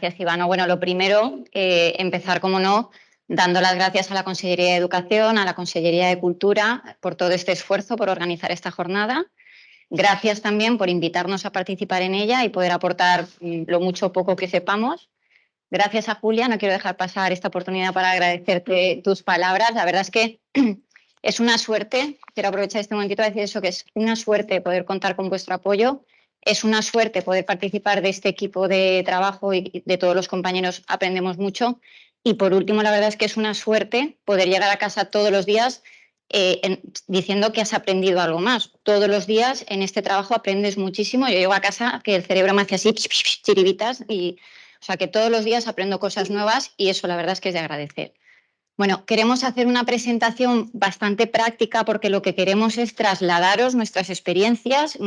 Gracias, Ivano. Bueno, lo primero, empezar, como no, dando las gracias a la Consellería de Educación, a la Consellería de Cultura, por todo este esfuerzo, por organizar esta jornada. Gracias también por invitarnos a participar en ella y poder aportar lo mucho o poco que sepamos. Gracias a Julia, no quiero dejar pasar esta oportunidad para agradecerte tus palabras. La verdad es que es una suerte, quiero aprovechar este momentito para decir eso, que es una suerte poder contar con vuestro apoyo. Es una suerte poder participar de este equipo de trabajo y de todos los compañeros aprendemos mucho. Y por último, la verdad es que es una suerte poder llegar a casa todos los días diciendo que has aprendido algo más. Todos los días en este trabajo aprendes muchísimo. Yo llego a casa que el cerebro me hace así, chiribitas, o sea que todos los días aprendo cosas nuevas y eso la verdad es que es de agradecer. Bueno, queremos hacer una presentación bastante práctica porque lo que queremos es trasladaros nuestras experiencias,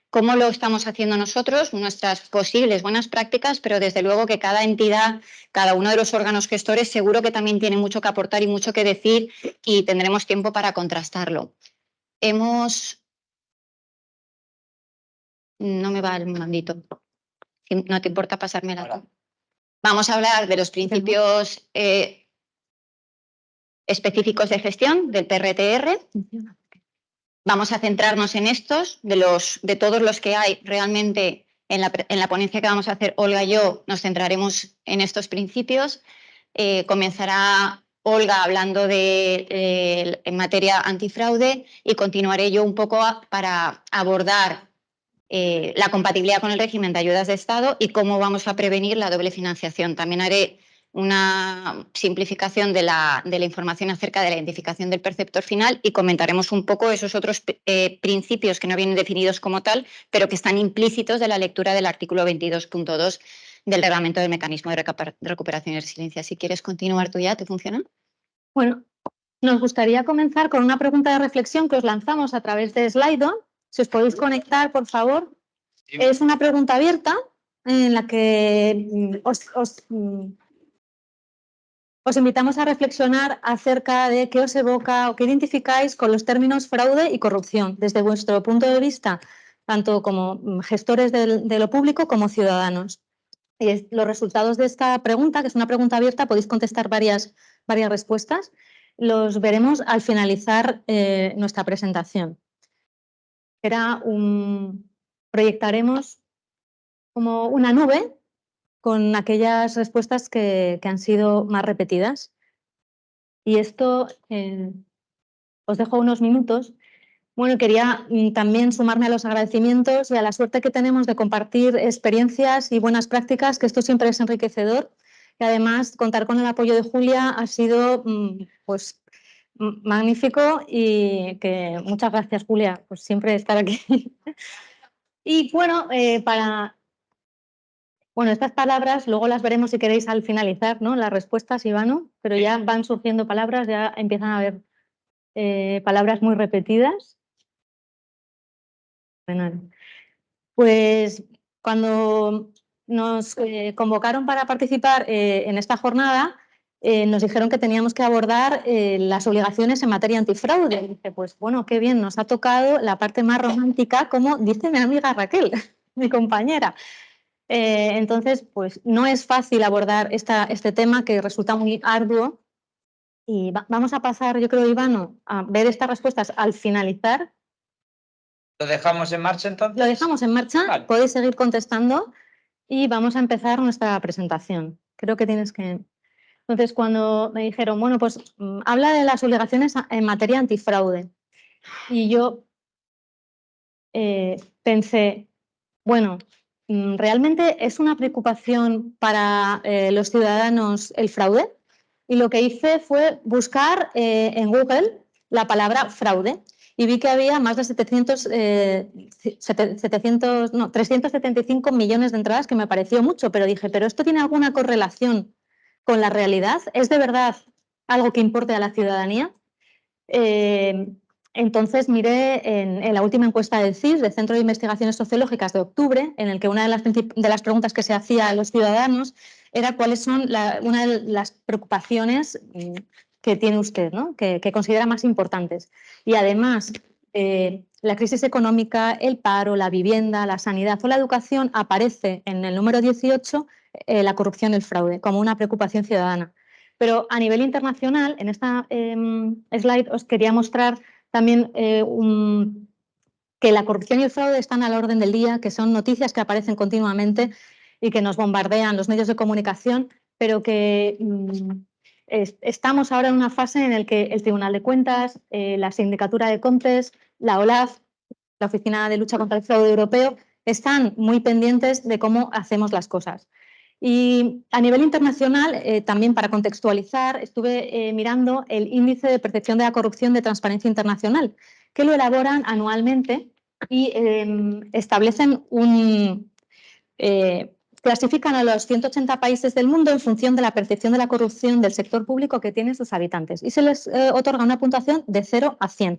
cómo lo estamos haciendo nosotros, nuestras posibles buenas prácticas, pero desde luego que cada entidad, cada uno de los órganos gestores seguro que también tiene mucho que aportar y mucho que decir y tendremos tiempo para contrastarlo. No me va el mandito. ¿No te importa pasármela? Vamos a hablar de los principios específicos de gestión del PRTR. Vamos a centrarnos en estos, de todos los que hay realmente en la ponencia que vamos a hacer Olga y yo, nos centraremos en estos principios. Comenzará Olga hablando en materia antifraude y continuaré yo un poco para abordar la compatibilidad con el régimen de ayudas de Estado y cómo vamos a prevenir la doble financiación. También haré una simplificación de la información acerca de la identificación del perceptor final y comentaremos un poco esos otros principios que no vienen definidos como tal, pero que están implícitos de la lectura del artículo 22.2 del Reglamento del Mecanismo de Recuperación y Resiliencia. Si quieres continuar tú ya, ¿te funciona? Bueno, nos gustaría comenzar con una pregunta de reflexión que os lanzamos a través de Slido. Si os podéis conectar, por favor. Sí. Es una pregunta abierta en la que os invitamos a reflexionar acerca de qué os evoca o qué identificáis con los términos fraude y corrupción, desde vuestro punto de vista, tanto como gestores de lo público como ciudadanos. Y los resultados de esta pregunta, que es una pregunta abierta, podéis contestar varias respuestas. Los veremos al finalizar nuestra presentación. Proyectaremos como una nube con aquellas respuestas que han sido más repetidas. Y esto os dejo unos minutos. Bueno, quería también sumarme a los agradecimientos y a la suerte que tenemos de compartir experiencias y buenas prácticas, que esto siempre es enriquecedor. Y además, contar con el apoyo de Julia ha sido pues, magnífico y que muchas gracias, Julia, por siempre estar aquí. Y bueno, estas palabras luego las veremos si queréis al finalizar, ¿no? Las respuestas, Ivano, pero ya van surgiendo palabras, ya empiezan a haber palabras muy repetidas. Pues cuando nos convocaron para participar en esta jornada, nos dijeron que teníamos que abordar las obligaciones en materia antifraude. Y dije, pues bueno, qué bien, nos ha tocado la parte más romántica, como dice mi amiga Raquel, mi compañera. Entonces, pues no es fácil abordar este tema que resulta muy arduo. Y vamos a pasar, yo creo, Ivano, a ver estas respuestas al finalizar. ¿Lo dejamos en marcha entonces? Lo dejamos en marcha, vale. Podéis seguir contestando y vamos a empezar nuestra presentación. Creo que tienes que... Entonces, cuando me dijeron, bueno, pues habla de las obligaciones en materia antifraude. Y yo pensé, bueno, ¿realmente es una preocupación para los ciudadanos el fraude? Y lo que hice fue buscar en Google la palabra fraude y vi que había más de 375 millones de entradas, que me pareció mucho, pero dije, ¿pero esto tiene alguna correlación con la realidad? ¿Es de verdad algo que importe a la ciudadanía? Entonces miré en la última encuesta del CIS, del Centro de Investigaciones Sociológicas de octubre, en el que una de las preguntas que se hacía a los ciudadanos era cuáles son una de las preocupaciones que tiene usted, ¿no? que considera más importantes. Y además la crisis económica, el paro, la vivienda, la sanidad o la educación, aparece en el número 18 la corrupción y el fraude como una preocupación ciudadana. Pero a nivel internacional, en esta slide os quería mostrar también que la corrupción y el fraude están al orden del día, que son noticias que aparecen continuamente y que nos bombardean los medios de comunicación, pero que estamos ahora en una fase en la que el Tribunal de Cuentas, la Sindicatura de Comptes, la OLAF, la Oficina de Lucha contra el Fraude Europeo, están muy pendientes de cómo hacemos las cosas. Y a nivel internacional, también para contextualizar, estuve mirando el Índice de Percepción de la Corrupción de Transparencia Internacional, que lo elaboran anualmente y establecen clasifican a los 180 países del mundo en función de la percepción de la corrupción del sector público que tienen sus habitantes y se les otorga una puntuación de 0 a 100,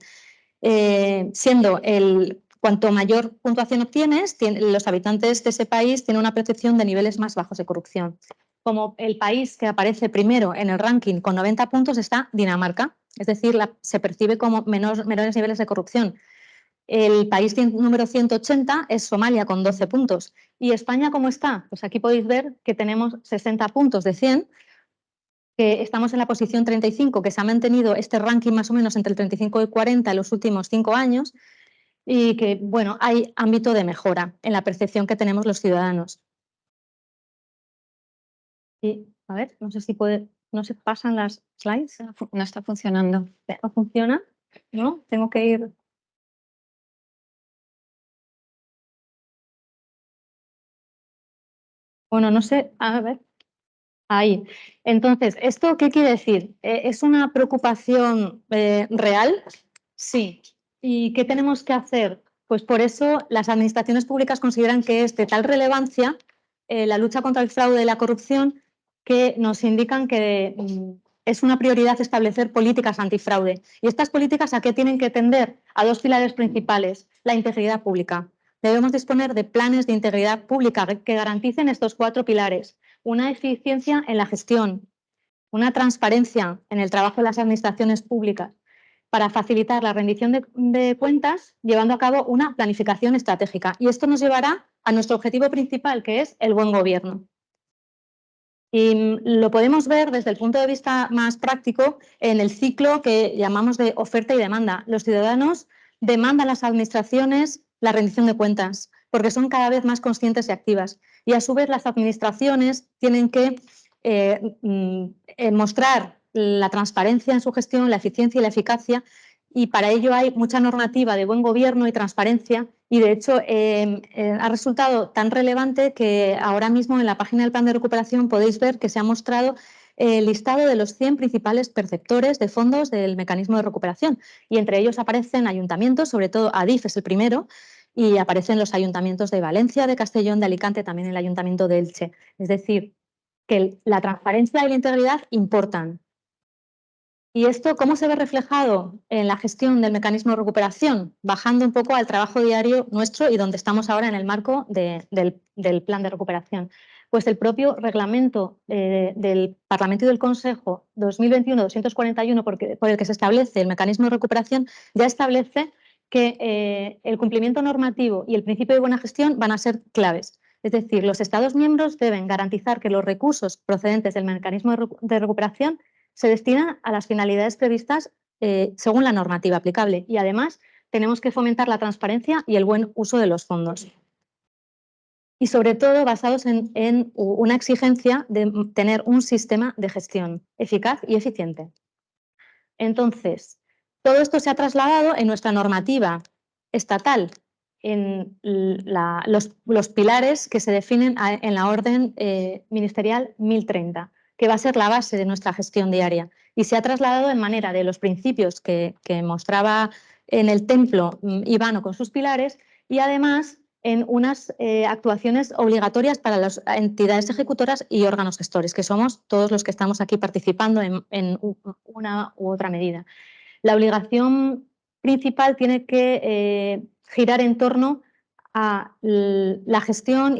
siendo cuanto mayor puntuación obtienes, los habitantes de ese país tienen una percepción de niveles más bajos de corrupción. Como el país que aparece primero en el ranking con 90 puntos está Dinamarca, es decir, se percibe como menores niveles de corrupción. El país número 180 es Somalia con 12 puntos. ¿Y España cómo está? Pues aquí podéis ver que tenemos 60 puntos de 100, que estamos en la posición 35, que se ha mantenido este ranking más o menos entre el 35 y 40 en los últimos 5 años y que, bueno, hay ámbito de mejora en la percepción que tenemos los ciudadanos. Y, a ver, no sé si no se pasan las slides. No está funcionando. ¿No funciona? ¿No? Tengo que ir... Bueno, no sé, a ver, ahí. Entonces, ¿esto qué quiere decir? ¿Es una preocupación real? Sí. ¿Y qué tenemos que hacer? Pues por eso las administraciones públicas consideran que es de tal relevancia la lucha contra el fraude y la corrupción que nos indican que es una prioridad establecer políticas antifraude. ¿Y estas políticas a qué tienen que tender? A dos pilares principales, la integridad pública. Debemos disponer de planes de integridad pública que garanticen estos 4 pilares. Una eficiencia en la gestión, una transparencia en el trabajo de las administraciones públicas para facilitar la rendición de cuentas, llevando a cabo una planificación estratégica. Y esto nos llevará a nuestro objetivo principal, que es el buen gobierno. Y lo podemos ver desde el punto de vista más práctico en el ciclo que llamamos de oferta y demanda. Los ciudadanos demandan a las administraciones la rendición de cuentas porque son cada vez más conscientes y activas. Y a su vez las administraciones tienen que mostrar la transparencia en su gestión, la eficiencia y la eficacia, y para ello hay mucha normativa de buen gobierno y transparencia y de hecho ha resultado tan relevante que ahora mismo en la página del plan de recuperación podéis ver que se ha mostrado el listado de los 100 principales perceptores de fondos del mecanismo de recuperación y entre ellos aparecen ayuntamientos, sobre todo ADIF es el primero, y aparecen los ayuntamientos de Valencia, de Castellón, de Alicante, también el ayuntamiento de Elche. Es decir, que la transparencia y la integridad importan. ¿Y esto cómo se ve reflejado en la gestión del mecanismo de recuperación? Bajando un poco al trabajo diario nuestro y donde estamos ahora en el marco del plan de recuperación. Pues el propio reglamento del Parlamento y del Consejo 2021-241, por el que se establece el mecanismo de recuperación, ya establece que el cumplimiento normativo y el principio de buena gestión van a ser claves. Es decir, los Estados miembros deben garantizar que los recursos procedentes del mecanismo de recuperación se destinan a las finalidades previstas según la normativa aplicable y además tenemos que fomentar la transparencia y el buen uso de los fondos. Y sobre todo basados en una exigencia de tener un sistema de gestión eficaz y eficiente. Entonces, todo esto se ha trasladado en nuestra normativa estatal, en los pilares que se definen en la orden ministerial 1030, que va a ser la base de nuestra gestión diaria. Y se ha trasladado en manera de los principios que mostraba en el templo Ivano con sus pilares y además en unas actuaciones obligatorias para las entidades ejecutoras y órganos gestores, que somos todos los que estamos aquí participando en una u otra medida. La obligación principal tiene que girar en torno a la gestión,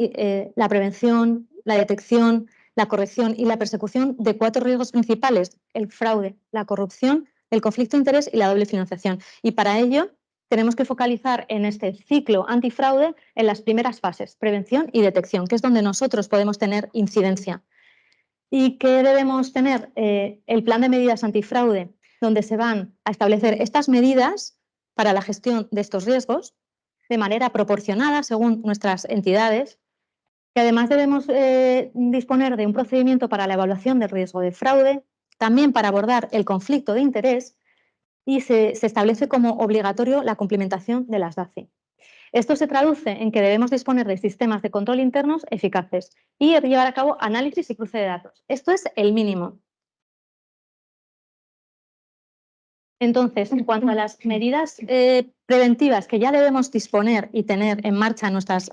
la prevención, la detección, la corrección y la persecución de 4 riesgos principales: el fraude, la corrupción, el conflicto de interés y la doble financiación. Y para ello tenemos que focalizar en este ciclo antifraude en las primeras fases, prevención y detección, que es donde nosotros podemos tener incidencia. ¿Y qué debemos tener? El plan de medidas antifraude, donde se van a establecer estas medidas para la gestión de estos riesgos de manera proporcionada según nuestras entidades, que además debemos disponer de un procedimiento para la evaluación del riesgo de fraude, también para abordar el conflicto de interés, y se establece como obligatorio la cumplimentación de las DACI. Esto se traduce en que debemos disponer de sistemas de control internos eficaces y llevar a cabo análisis y cruce de datos. Esto es el mínimo. Entonces, en cuanto a las medidas preventivas que ya debemos disponer y tener en marcha en nuestras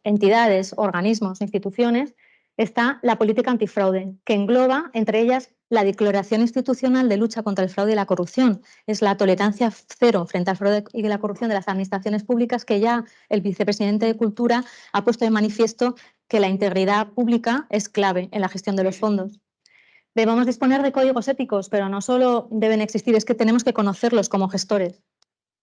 entidades, organismos, instituciones, está la política antifraude, que engloba, entre ellas, la Declaración Institucional de Lucha contra el Fraude y la Corrupción. Es la tolerancia cero frente al fraude y la corrupción de las administraciones públicas, que ya el vicepresidente de Cultura ha puesto de manifiesto que la integridad pública es clave en la gestión de los fondos. Debemos disponer de códigos éticos, pero no solo deben existir, es que tenemos que conocerlos como gestores.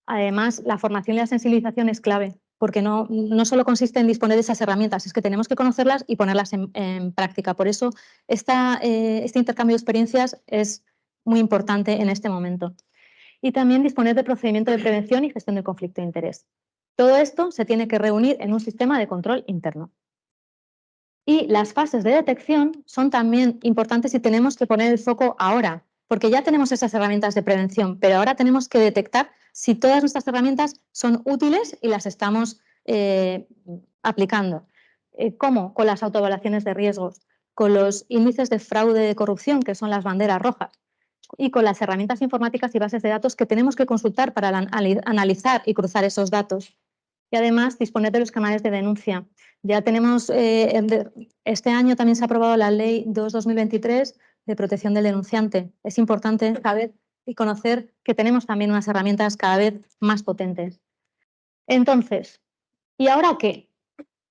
Además, la formación y la sensibilización es clave, porque no solo consiste en disponer de esas herramientas, es que tenemos que conocerlas y ponerlas en práctica. Por eso, este intercambio de experiencias es muy importante en este momento. Y también disponer de procedimiento de prevención y gestión del conflicto de interés. Todo esto se tiene que reunir en un sistema de control interno. Y las fases de detección son también importantes y tenemos que poner el foco ahora, porque ya tenemos esas herramientas de prevención, pero ahora tenemos que detectar si todas nuestras herramientas son útiles y las estamos aplicando. ¿Cómo? Con las autoevaluaciones de riesgos, con los índices de fraude de corrupción, que son las banderas rojas, y con las herramientas informáticas y bases de datos que tenemos que consultar para analizar y cruzar esos datos. Y además disponer de los canales de denuncia. Ya tenemos, este año también se ha aprobado la Ley 2/2023 de protección del denunciante. Es importante saber y conocer que tenemos también unas herramientas cada vez más potentes. Entonces, ¿y ahora qué?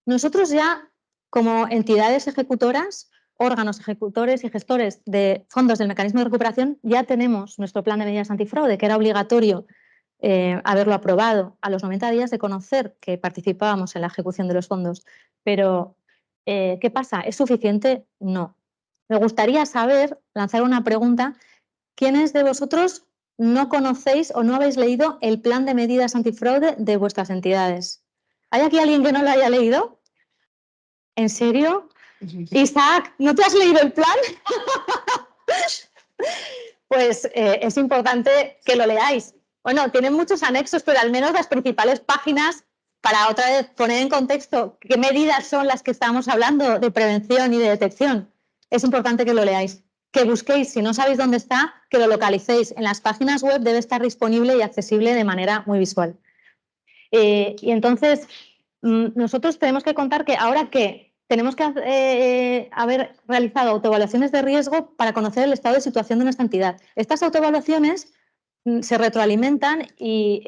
Nosotros ya, como entidades ejecutoras, órganos ejecutores y gestores de fondos del mecanismo de recuperación, ya tenemos nuestro plan de medidas antifraude, que era obligatorio haberlo aprobado a los 90 días de conocer que participábamos en la ejecución de los fondos. Pero, ¿qué pasa? ¿Es suficiente? No. Me gustaría saber, lanzar una pregunta, ¿quiénes de vosotros no conocéis o no habéis leído el plan de medidas antifraude de vuestras entidades? ¿Hay aquí alguien que no lo haya leído? ¿En serio? Isaac, ¿no te has leído el plan? Pues es importante que lo leáis. Bueno, tienen muchos anexos, pero al menos las principales páginas, para otra vez poner en contexto qué medidas son las que estamos hablando de prevención y de detección. Es importante que lo leáis, que busquéis, si no sabéis dónde está, que lo localicéis. En las páginas web debe estar disponible y accesible de manera muy visual. Y entonces, nosotros tenemos que contar que ahora que tenemos que haber realizado autoevaluaciones de riesgo para conocer el estado de situación de nuestra entidad. Estas autoevaluaciones se retroalimentan y,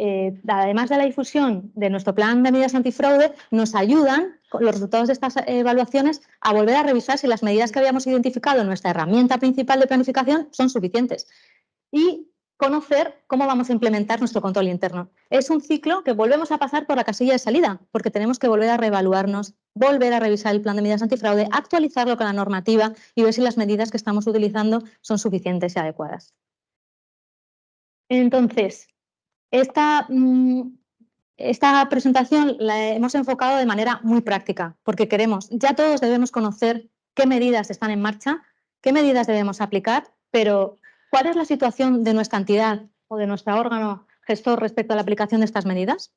además de la difusión de nuestro plan de medidas antifraude, nos ayudan, con los resultados de estas evaluaciones, a volver a revisar si las medidas que habíamos identificado en nuestra herramienta principal de planificación son suficientes. Y conocer cómo vamos a implementar nuestro control interno. Es un ciclo que volvemos a pasar por la casilla de salida, porque tenemos que volver a reevaluarnos, volver a revisar el plan de medidas antifraude, actualizarlo con la normativa y ver si las medidas que estamos utilizando son suficientes y adecuadas. Entonces, esta presentación la hemos enfocado de manera muy práctica, porque ya todos debemos conocer qué medidas están en marcha, qué medidas debemos aplicar, pero ¿cuál es la situación de nuestra entidad o de nuestro órgano gestor respecto a la aplicación de estas medidas?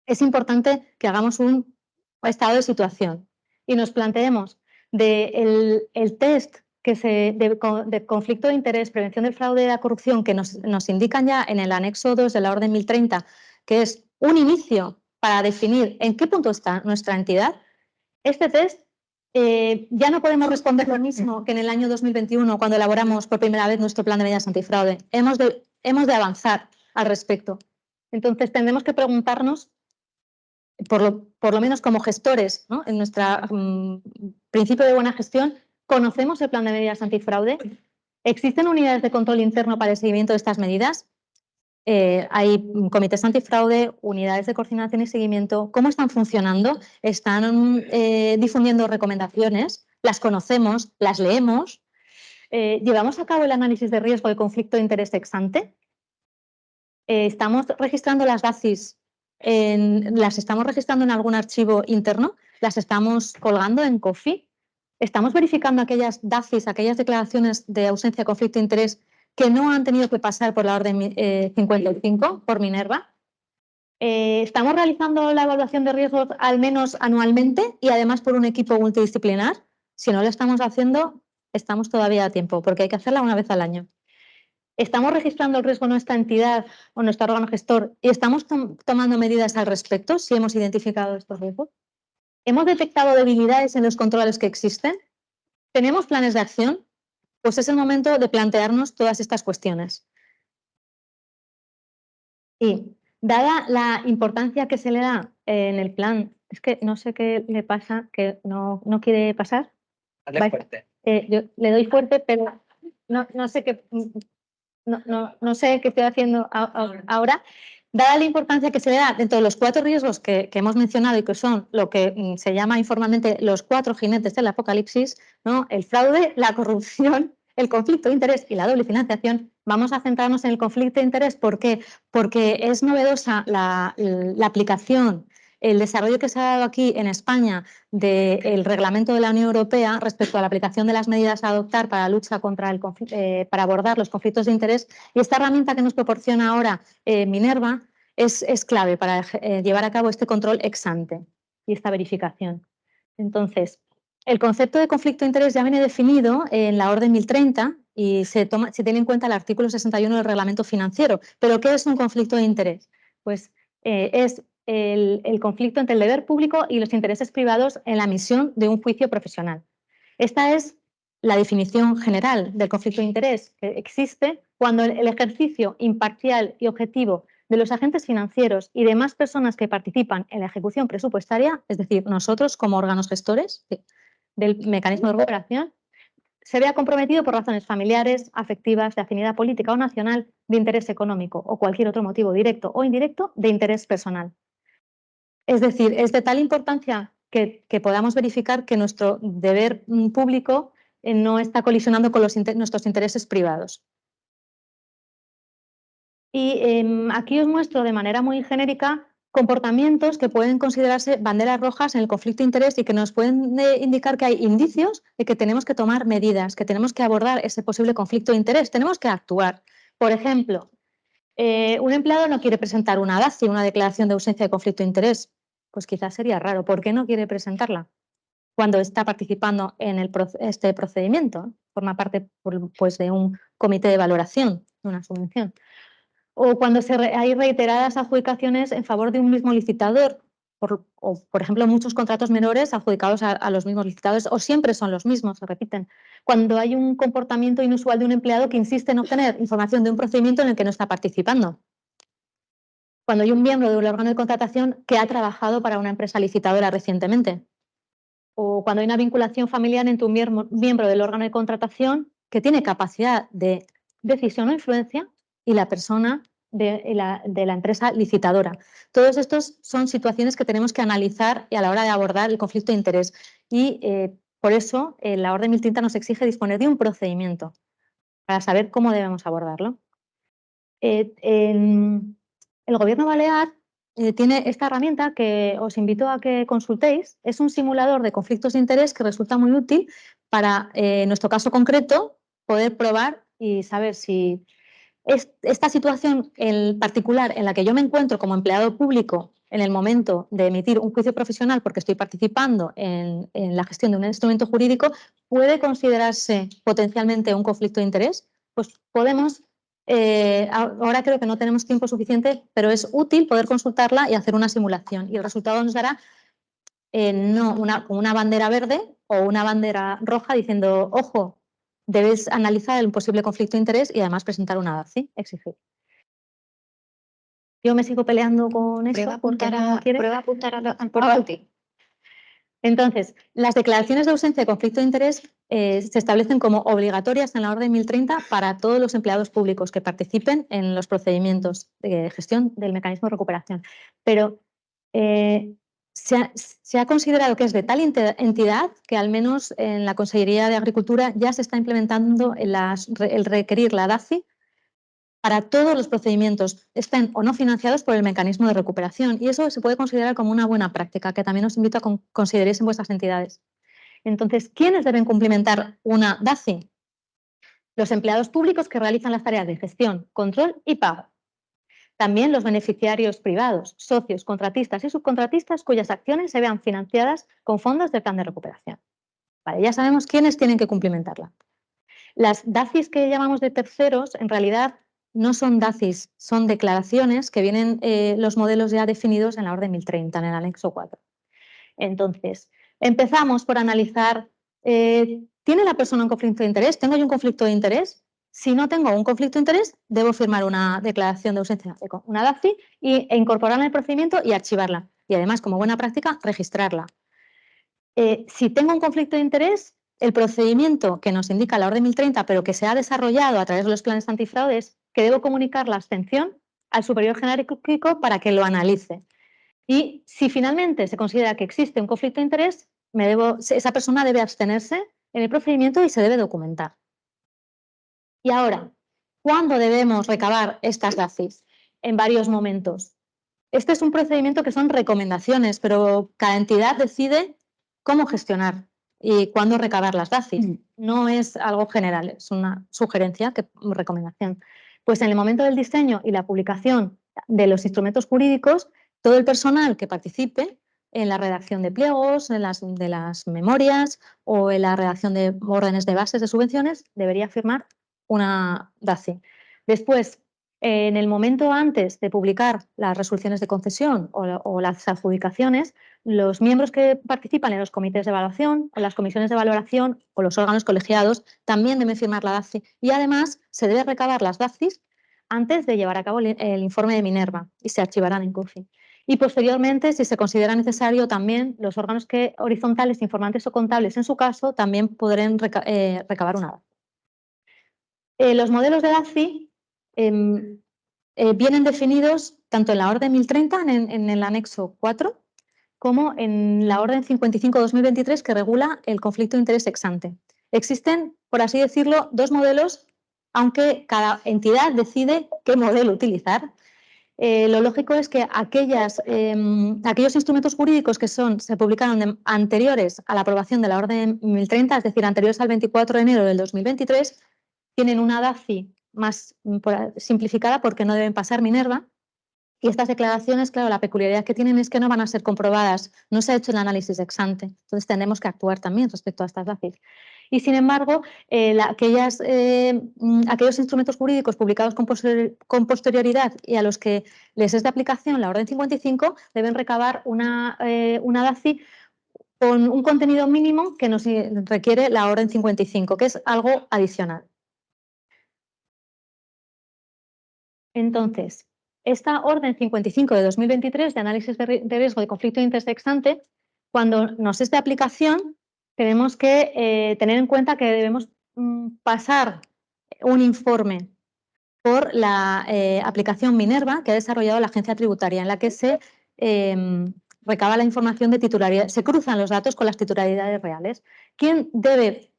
Es importante que hagamos un estado de situación y nos planteemos el test de conflicto de interés, prevención del fraude y la corrupción que nos indican ya en el anexo 2 de la Orden 1030, que es un inicio para definir en qué punto está nuestra entidad. Este test ya no podemos responder lo mismo que en el año 2021, cuando elaboramos por primera vez nuestro plan de medidas antifraude. Hemos de avanzar al respecto. Entonces, tendremos que preguntarnos, por lo menos como gestores, ¿no? En nuestro principio de buena gestión, ¿conocemos el plan de medidas antifraude? ¿Existen unidades de control interno para el seguimiento de estas medidas? Hay comités antifraude, unidades de coordinación y seguimiento. ¿Cómo están funcionando? Están difundiendo recomendaciones, las conocemos, las leemos. ¿Llevamos a cabo el análisis de riesgo de conflicto de interés ex ante? ¿Estamos registrando las DACIs? ¿Las estamos registrando en algún archivo interno? ¿Las estamos colgando en COFI? ¿Estamos verificando aquellas DACIs, aquellas declaraciones de ausencia de conflicto de interés que no han tenido que pasar por la orden 55, por Minerva? ¿Estamos realizando la evaluación de riesgos al menos anualmente y además por un equipo multidisciplinar? Si no lo estamos haciendo, estamos todavía a tiempo, porque hay que hacerla una vez al año. ¿Estamos registrando el riesgo en nuestra entidad o nuestro órgano gestor y estamos tomando medidas al respecto si hemos identificado estos riesgos? ¿Hemos detectado debilidades en los controles que existen? ¿Tenemos planes de acción? Pues es el momento de plantearnos todas estas cuestiones. Y dada la importancia que se le da en el plan, es que no sé qué le pasa, que no quiere pasar. Dale fuerte. Yo le doy fuerte, pero no sé qué. No sé qué estoy haciendo ahora. Dada la importancia que se le da dentro de los 4 riesgos que hemos mencionado y que son lo que se llama informalmente los 4 jinetes del apocalipsis, ¿no? El fraude, la corrupción, el conflicto de interés y la doble financiación, vamos a centrarnos en el conflicto de interés. ¿Por qué? Porque es novedosa la aplicación, el desarrollo que se ha dado aquí en España del reglamento de la Unión Europea respecto a la aplicación de las medidas a adoptar para la lucha contra para abordar los conflictos de interés, y esta herramienta que nos proporciona ahora Minerva es clave para llevar a cabo este control ex ante y esta verificación. Entonces, el concepto de conflicto de interés ya viene definido en la Orden 1030 y se tiene en cuenta el artículo 61 del reglamento financiero. ¿Pero qué es un conflicto de interés? Pues es el conflicto entre el deber público y los intereses privados en la emisión de un juicio profesional. Esta es la definición general del conflicto de interés que existe cuando el ejercicio imparcial y objetivo de los agentes financieros y demás personas que participan en la ejecución presupuestaria, es decir, nosotros como órganos gestores del mecanismo de recuperación, se vea comprometido por razones familiares, afectivas, de afinidad política o nacional, de interés económico o cualquier otro motivo directo o indirecto de interés personal. Es decir, es de tal importancia que podamos verificar que nuestro deber público no está colisionando con nuestros intereses privados. Y aquí os muestro de manera muy genérica comportamientos que pueden considerarse banderas rojas en el conflicto de interés y que nos pueden indicar que hay indicios de que tenemos que tomar medidas, que tenemos que abordar ese posible conflicto de interés, tenemos que actuar. Por ejemplo, un empleado no quiere presentar una DACI, una declaración de ausencia de conflicto de interés. Pues quizás sería raro. ¿Por qué no quiere presentarla cuando está participando en este procedimiento? Forma parte pues, de un comité de valoración, de una subvención. O cuando hay reiteradas adjudicaciones en favor de un mismo licitador, por ejemplo, muchos contratos menores adjudicados a los mismos licitadores, o siempre son los mismos, se repiten. Cuando hay un comportamiento inusual de un empleado que insiste en obtener información de un procedimiento en el que no está participando. Cuando hay un miembro de un órgano de contratación que ha trabajado para una empresa licitadora recientemente. O cuando hay una vinculación familiar entre un miembro del órgano de contratación que tiene capacidad de decisión o influencia y la persona de la empresa licitadora. Todos estos son situaciones que tenemos que analizar a la hora de abordar el conflicto de interés. Y por eso la Orden 1030 nos exige disponer de un procedimiento para saber cómo debemos abordarlo. El Gobierno balear tiene esta herramienta que os invito a que consultéis. Es un simulador de conflictos de interés que resulta muy útil para, en nuestro caso concreto, poder probar y saber si esta situación en particular en la que yo me encuentro como empleado público en el momento de emitir un juicio profesional porque estoy participando en la gestión de un instrumento jurídico, puede considerarse potencialmente un conflicto de interés. Pues podemos, ahora creo que no tenemos tiempo suficiente, pero es útil poder consultarla y hacer una simulación. Y el resultado nos dará no una bandera verde o una bandera roja diciendo, ojo, debes analizar el posible conflicto de interés y además presentar una DACI, exigir. Yo me sigo peleando con esto. Prueba a apuntar al portátil. Entonces, las declaraciones de ausencia de conflicto de interés se establecen como obligatorias en la Orden 1030 para todos los empleados públicos que participen en los procedimientos de gestión del mecanismo de recuperación. Pero se ha considerado que es de tal entidad que al menos en la Consellería de Agricultura ya se está implementando el requerir la DACI para todos los procedimientos, estén o no financiados por el mecanismo de recuperación. Y eso se puede considerar como una buena práctica, que también os invito a que consideréis en vuestras entidades. Entonces, ¿quiénes deben cumplimentar una DACI? Los empleados públicos que realizan las tareas de gestión, control y pago. También los beneficiarios privados, socios, contratistas y subcontratistas cuyas acciones se vean financiadas con fondos del plan de recuperación. Vale, ya sabemos quiénes tienen que cumplimentarla. Las DACIs que llamamos de terceros, en realidad no son DACIs, son declaraciones que vienen los modelos ya definidos en la Orden 1030, en el anexo 4. Entonces, empezamos por analizar, ¿tiene la persona un conflicto de interés? ¿Tengo yo un conflicto de interés? Si no tengo un conflicto de interés, debo firmar una declaración de ausencia, una DACI, e incorporarla en el procedimiento y archivarla. Y además, como buena práctica, registrarla. Si tengo un conflicto de interés, el procedimiento que nos indica la Orden 1030, pero que se ha desarrollado a través de los planes antifraude, es que debo comunicar la abstención al superior jerárquico para que lo analice. Y si finalmente se considera que existe un conflicto de interés, esa persona debe abstenerse en el procedimiento y se debe documentar. Y ahora, ¿cuándo debemos recabar estas DACIs? En varios momentos. Este es un procedimiento que son recomendaciones, pero cada entidad decide cómo gestionar y cuándo recabar las DACIs. No es algo general, es una sugerencia, recomendación. Pues en el momento del diseño y la publicación de los instrumentos jurídicos, todo el personal que participe en la redacción de pliegos, de las memorias o en la redacción de órdenes de bases de subvenciones debería firmar una DACI. Después, en el momento antes de publicar las resoluciones de concesión o las adjudicaciones, los miembros que participan en los comités de evaluación o las comisiones de valoración o los órganos colegiados también deben firmar la DACI. Y además se debe recabar las DACIs antes de llevar a cabo el informe de Minerva y se archivarán en CUFI. Y posteriormente, si se considera necesario, también los órganos horizontales, informantes o contables, en su caso, también podrán recabar una DACI. Los modelos de DACI vienen definidos tanto en la Orden 1030, en el anexo 4, como en la Orden 55/2023, que regula el conflicto de interés ex ante. Existen, por así decirlo, dos modelos, aunque cada entidad decide qué modelo utilizar. Lo lógico es que aquellos instrumentos jurídicos que se publicaron anteriores a la aprobación de la Orden 1030, es decir, anteriores al 24 de enero del 2023, tienen una DACI más simplificada porque no deben pasar Minerva. Y estas declaraciones, claro, la peculiaridad que tienen es que no van a ser comprobadas, no se ha hecho el análisis ex ante, entonces tenemos que actuar también respecto a estas DACIs. Y sin embargo, aquellos instrumentos jurídicos publicados con posterioridad y a los que les es de aplicación la Orden 55 deben recabar una DACI con un contenido mínimo que nos requiere la Orden 55, que es algo adicional. Entonces, esta Orden 55 de 2023 de análisis de riesgo de conflicto de interés ex ante, cuando nos es de aplicación, tenemos que tener en cuenta que debemos pasar un informe por la aplicación Minerva que ha desarrollado la Agencia Tributaria, en la que se recaba la información de titularidad, se cruzan los datos con las titularidades reales. ¿Quién debe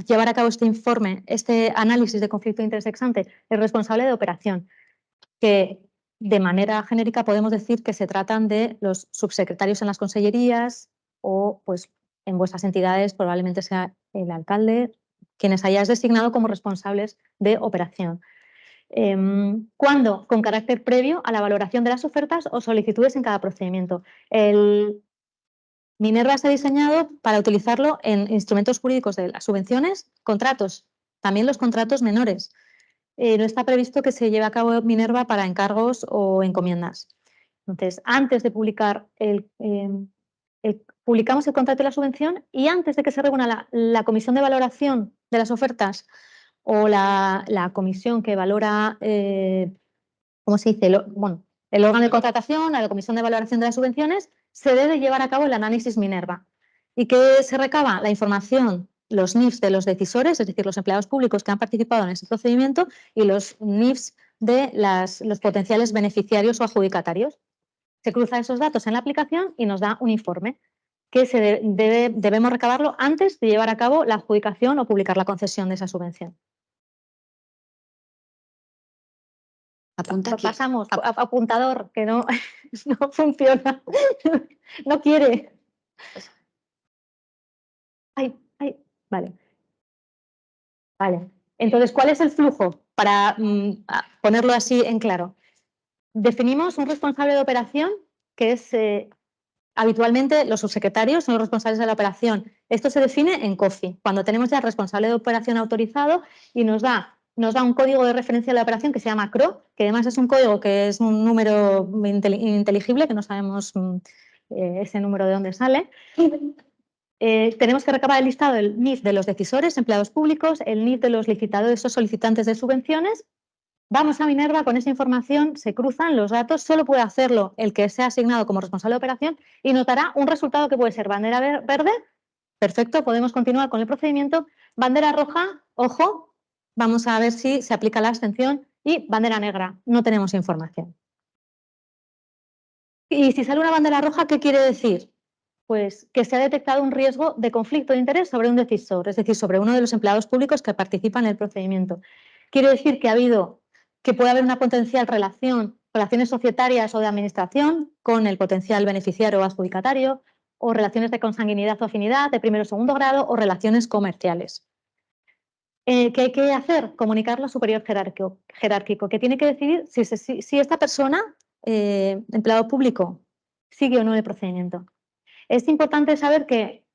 llevar a cabo este informe, este análisis de conflicto de interés ex ante? El responsable de operación, que de manera genérica podemos decir que se tratan de los subsecretarios en las consellerías o, pues, en vuestras entidades probablemente sea el alcalde, quienes hayáis designado como responsables de operación. ¿Cuándo? Con carácter previo a la valoración de las ofertas o solicitudes en cada procedimiento. El Minerva se ha diseñado para utilizarlo en instrumentos jurídicos de las subvenciones, contratos, también los contratos menores. No está previsto que se lleve a cabo Minerva para encargos o encomiendas. Entonces, antes de publicar publicamos el contrato de la subvención y antes de que se reúna la comisión de valoración de las ofertas o la comisión que valora, ¿cómo se dice? El órgano de contratación, la comisión de valoración de las subvenciones, se debe llevar a cabo el análisis Minerva. ¿Y qué se recaba? La información, los NIFs de los decisores, es decir, los empleados públicos que han participado en ese procedimiento, y los NIFs de los potenciales beneficiarios o adjudicatarios. Se cruza esos datos en la aplicación y nos da un informe que debemos recabarlo antes de llevar a cabo la adjudicación o publicar la concesión de esa subvención. Apunta aquí. Pasamos, apuntador, que no, no funciona, no quiere. Ay, vale. Vale. Entonces, ¿cuál es el flujo? Para ponerlo así en claro. Definimos un responsable de operación que es habitualmente los subsecretarios son los responsables de la operación. Esto se define en COFI, cuando tenemos ya el responsable de operación autorizado y nos da un código de referencia de la operación que se llama CRO, que además es un código que es un número ininteligible, que no sabemos ese número de dónde sale. Tenemos que recabar el listado del NIF de los decisores, empleados públicos, el NIF de los licitadores o solicitantes de subvenciones. Vamos a Minerva, con esa información se cruzan los datos, solo puede hacerlo el que sea asignado como responsable de operación y notará un resultado que puede ser bandera verde, perfecto, podemos continuar con el procedimiento, bandera roja, ojo, vamos a ver si se aplica la abstención, y bandera negra, no tenemos información. Y si sale una bandera roja, ¿qué quiere decir? Pues que se ha detectado un riesgo de conflicto de interés sobre un decisor, es decir, sobre uno de los empleados públicos que participan en el procedimiento. Quiere decir que puede haber una potencial relaciones societarias o de administración con el potencial beneficiario o adjudicatario, o relaciones de consanguinidad o afinidad de primero o segundo grado, o relaciones comerciales. ¿Qué hay que hacer? Comunicarlo a superior jerárquico, que tiene que decidir si esta persona, empleado público, sigue o no el procedimiento. Es importante saber que,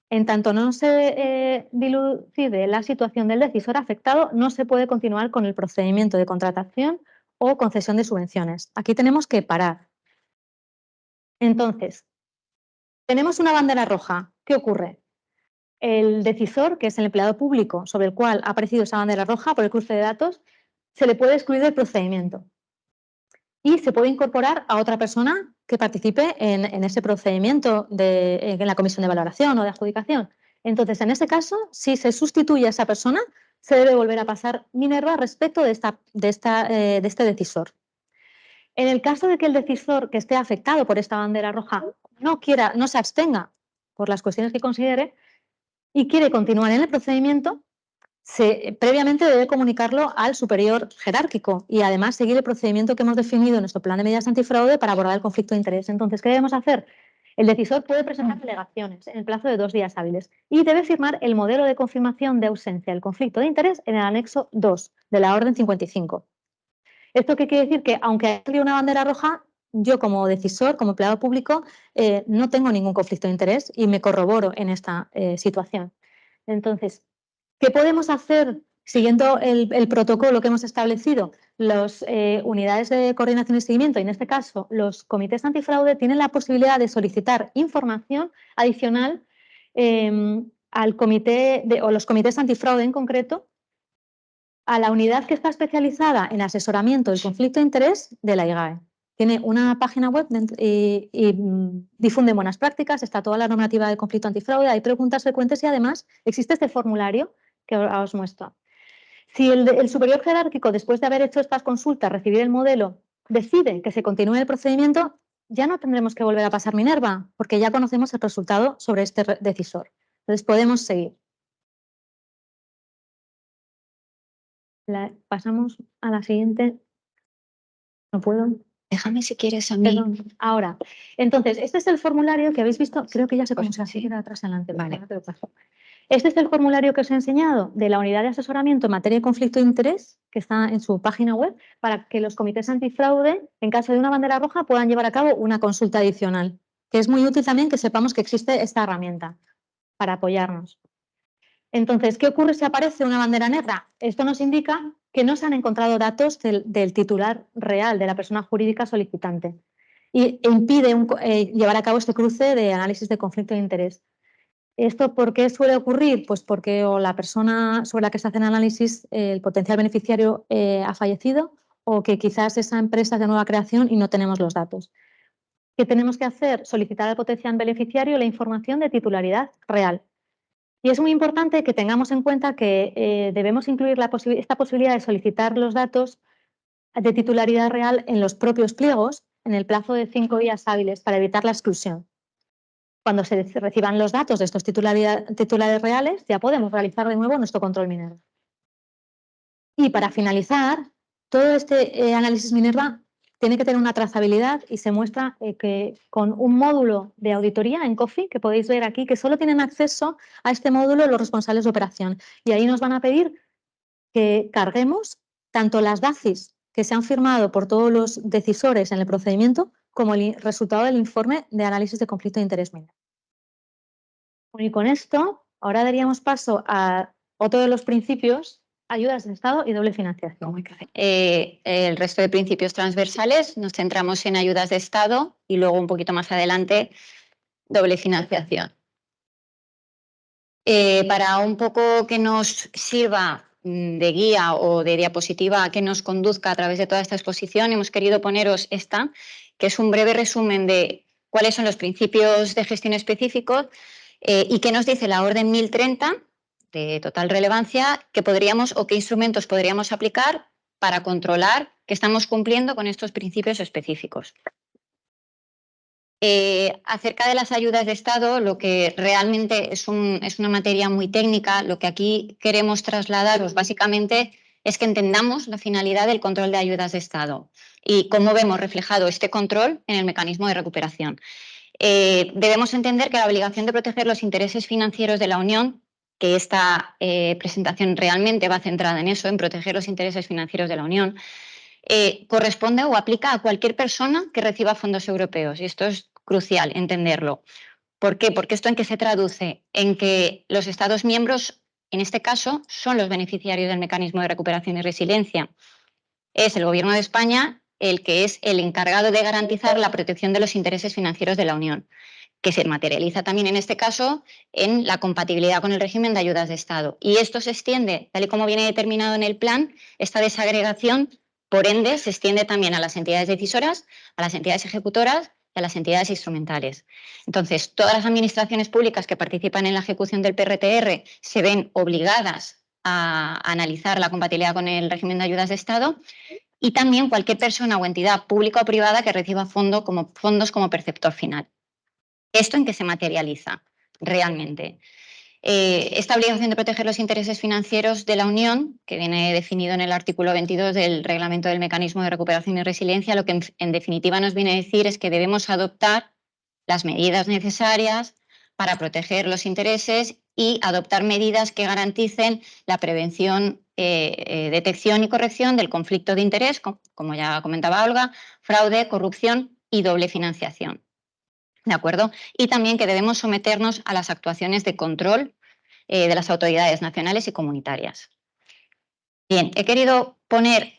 en tanto no se dilucide la situación del decisor afectado, no se puede continuar con el procedimiento de contratación o concesión de subvenciones. Aquí tenemos que parar. Entonces, tenemos una bandera roja. ¿Qué ocurre? El decisor, que es el empleado público sobre el cual ha aparecido esa bandera roja por el cruce de datos, se le puede excluir del procedimiento y se puede incorporar a otra persona que participe en ese procedimiento en la comisión de valoración o de adjudicación. Entonces, en ese caso, si se sustituye a esa persona, se debe volver a pasar Minerva respecto de este decisor. En el caso de que el decisor que esté afectado por esta bandera roja no se abstenga por las cuestiones que considere y quiere continuar en el procedimiento, previamente debe comunicarlo al superior jerárquico y además seguir el procedimiento que hemos definido en nuestro plan de medidas antifraude para abordar el conflicto de interés. Entonces, ¿qué debemos hacer? El decisor puede presentar alegaciones en el plazo de 2 días hábiles y debe firmar el modelo de confirmación de ausencia del conflicto de interés en el anexo 2 de la orden 55. ¿Esto qué quiere decir? Que aunque haya una bandera roja, yo como decisor, como empleado público, no tengo ningún conflicto de interés y me corroboro en esta situación. Entonces, ¿qué podemos hacer siguiendo el protocolo que hemos establecido? Las unidades de coordinación y seguimiento, y en este caso los comités antifraude, tienen la posibilidad de solicitar información adicional al comité o los comités antifraude en concreto, a la unidad que está especializada en asesoramiento del conflicto de interés de la IGAE. Tiene una página web y difunde buenas prácticas, está toda la normativa de conflicto antifraude, hay preguntas frecuentes y además existe este formulario que os muestro. Si el superior jerárquico, después de haber hecho estas consultas, recibir el modelo, decide que se continúe el procedimiento, ya no tendremos que volver a pasar Minerva, porque ya conocemos el resultado sobre este decisor. Entonces podemos seguir. Pasamos a la siguiente. No puedo. Déjame si quieres a mí. Perdón. Ahora, entonces, este es el formulario que habéis visto. Creo que ya sé cómo se hace. Queda atrás adelante. Vale. Te lo paso. Este es el formulario que os he enseñado de la unidad de asesoramiento en materia de conflicto de interés, que está en su página web, para que los comités antifraude, en caso de una bandera roja, puedan llevar a cabo una consulta adicional. Que es muy útil también que sepamos que existe esta herramienta para apoyarnos. Entonces, ¿qué ocurre si aparece una bandera negra? Esto nos indica que no se han encontrado datos del titular real, de la persona jurídica solicitante, e impide llevar a cabo este cruce de análisis de conflicto de interés. ¿Esto por qué suele ocurrir? Pues porque o la persona sobre la que se hace el análisis, el potencial beneficiario, ha fallecido, o que quizás esa empresa es de nueva creación y no tenemos los datos. ¿Qué tenemos que hacer? Solicitar al potencial beneficiario la información de titularidad real. Y es muy importante que tengamos en cuenta que debemos incluir esta posibilidad de solicitar los datos de titularidad real en los propios pliegos en el plazo de 5 días hábiles para evitar la exclusión. Cuando se reciban los datos de estos titulares reales, ya podemos realizar de nuevo nuestro control Minerva. Y para finalizar, todo este análisis Minerva tiene que tener una trazabilidad y se muestra que con un módulo de auditoría en COFI, que podéis ver aquí, que solo tienen acceso a este módulo los responsables de operación. Y ahí nos van a pedir que carguemos tanto las DACIs que se han firmado por todos los decisores en el procedimiento como el resultado del informe de análisis de conflicto de interés Minerva. Y con esto, ahora daríamos paso a otro de los principios: ayudas de Estado y doble financiación. El resto de principios transversales nos centramos en ayudas de Estado y luego un poquito más adelante doble financiación. Para un poco que nos sirva de guía o de diapositiva que nos conduzca a través de toda esta exposición, hemos querido poneros esta, que es un breve resumen de cuáles son los principios de gestión específicos y qué nos dice la Orden 1030 de total relevancia que podríamos o qué instrumentos podríamos aplicar para controlar que estamos cumpliendo con estos principios específicos. Acerca de las ayudas de Estado, lo que realmente es una materia muy técnica, lo que aquí queremos trasladaros básicamente es que entendamos la finalidad del control de ayudas de Estado y cómo vemos reflejado este control en el mecanismo de recuperación. Debemos entender que la obligación de proteger los intereses financieros de la Unión, que esta presentación realmente va centrada en eso, en proteger los intereses financieros de la Unión, corresponde o aplica a cualquier persona que reciba fondos europeos. Y esto es crucial entenderlo. ¿Por qué? Porque esto en qué se traduce en que los Estados miembros, en este caso, son los beneficiarios del mecanismo de recuperación y resiliencia. Es el Gobierno de España el que es el encargado de garantizar la protección de los intereses financieros de la Unión, que se materializa también en este caso en la compatibilidad con el régimen de ayudas de Estado. Y esto se extiende, tal y como viene determinado en el plan, esta desagregación, por ende, se extiende también a las entidades decisoras, a las entidades ejecutoras y a las entidades instrumentales. Entonces, todas las administraciones públicas que participan en la ejecución del PRTR se ven obligadas a analizar la compatibilidad con el régimen de ayudas de Estado, y también cualquier persona o entidad pública o privada que reciba fondos como perceptor final. ¿Esto en qué se materializa realmente? Esta obligación de proteger los intereses financieros de la Unión, que viene definido en el artículo 22 del Reglamento del Mecanismo de Recuperación y Resiliencia, lo que en definitiva nos viene a decir es que debemos adoptar las medidas necesarias para proteger los intereses y adoptar medidas que garanticen la prevención, detección y corrección del conflicto de interés, como ya comentaba Olga, fraude, corrupción y doble financiación. ¿De acuerdo? Y también que debemos someternos a las actuaciones de control de las autoridades nacionales y comunitarias. Bien, he querido poner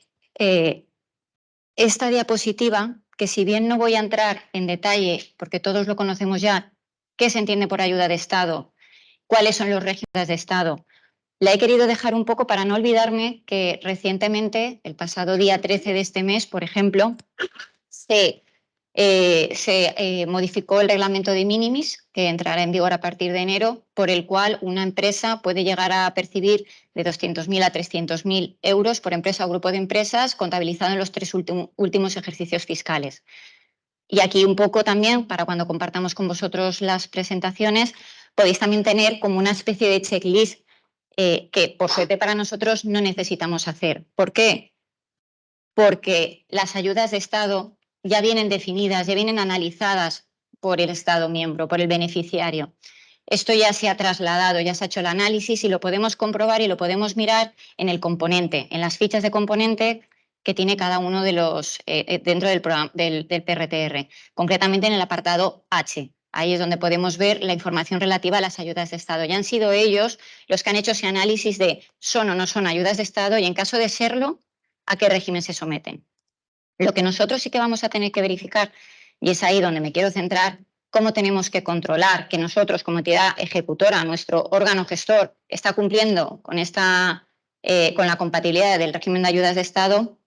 esta diapositiva, que si bien no voy a entrar en detalle, porque todos lo conocemos ya, qué se entiende por ayuda de Estado, cuáles son los regímenes de Estado, la he querido dejar un poco para no olvidarme que recientemente, el pasado día 13 de este mes, por ejemplo, se modificó el reglamento de minimis, que entrará en vigor a partir de enero, por el cual una empresa puede llegar a percibir de 200.000 a 300.000 euros por empresa o grupo de empresas, contabilizado en los 3 últimos ejercicios fiscales. Y aquí un poco también, para cuando compartamos con vosotros las presentaciones, podéis también tener como una especie de checklist que, por suerte para nosotros, no necesitamos hacer. ¿Por qué? Porque las ayudas de Estado ya vienen definidas, ya vienen analizadas por el Estado miembro, por el beneficiario. Esto ya se ha trasladado, ya se ha hecho el análisis y lo podemos comprobar y lo podemos mirar en el componente, en las fichas de componente que tiene cada uno de los dentro del programa, del PRTR, concretamente en el apartado H. Ahí es donde podemos ver la información relativa a las ayudas de Estado. Ya han sido ellos los que han hecho ese análisis de son o no son ayudas de Estado y, en caso de serlo, a qué régimen se someten. Lo que nosotros sí que vamos a tener que verificar, y es ahí donde me quiero centrar, cómo tenemos que controlar que nosotros, como entidad ejecutora, nuestro órgano gestor, está cumpliendo con la compatibilidad del régimen de ayudas de Estado,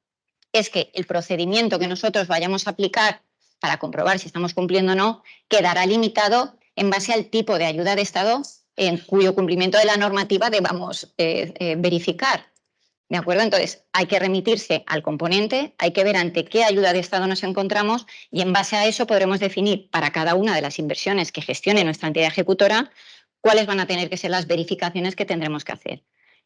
es que el procedimiento que nosotros vayamos a aplicar para comprobar si estamos cumpliendo o no, quedará limitado en base al tipo de ayuda de Estado en cuyo cumplimiento de la normativa debamos verificar. ¿De acuerdo? Entonces, hay que remitirse al componente, hay que ver ante qué ayuda de Estado nos encontramos y en base a eso podremos definir para cada una de las inversiones que gestione nuestra entidad ejecutora cuáles van a tener que ser las verificaciones que tendremos que hacer.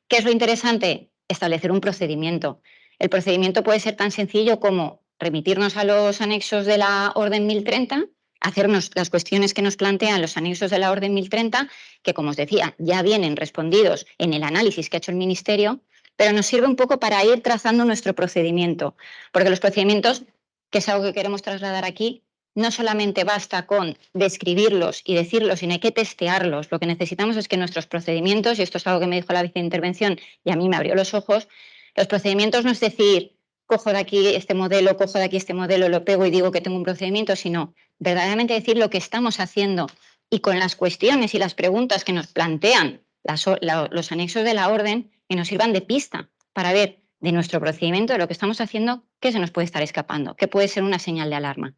¿Qué es lo interesante? Establecer un procedimiento. El procedimiento puede ser tan sencillo como remitirnos a los anexos de la Orden 1030, hacernos las cuestiones que nos plantean los anexos de la Orden 1030, que, como os decía, ya vienen respondidos en el análisis que ha hecho el Ministerio, pero nos sirve un poco para ir trazando nuestro procedimiento, porque los procedimientos, que es algo que queremos trasladar aquí, no solamente basta con describirlos y decirlos, sino hay que testearlos. Lo que necesitamos es que nuestros procedimientos, y esto es algo que me dijo la viceintervención y a mí me abrió los ojos, los procedimientos no es decir, cojo de aquí este modelo, cojo de aquí este modelo, lo pego y digo que tengo un procedimiento, sino verdaderamente decir lo que estamos haciendo y con las cuestiones y las preguntas que nos plantean los anexos de la orden, que nos sirvan de pista para ver de nuestro procedimiento, de lo que estamos haciendo, qué se nos puede estar escapando, qué puede ser una señal de alarma.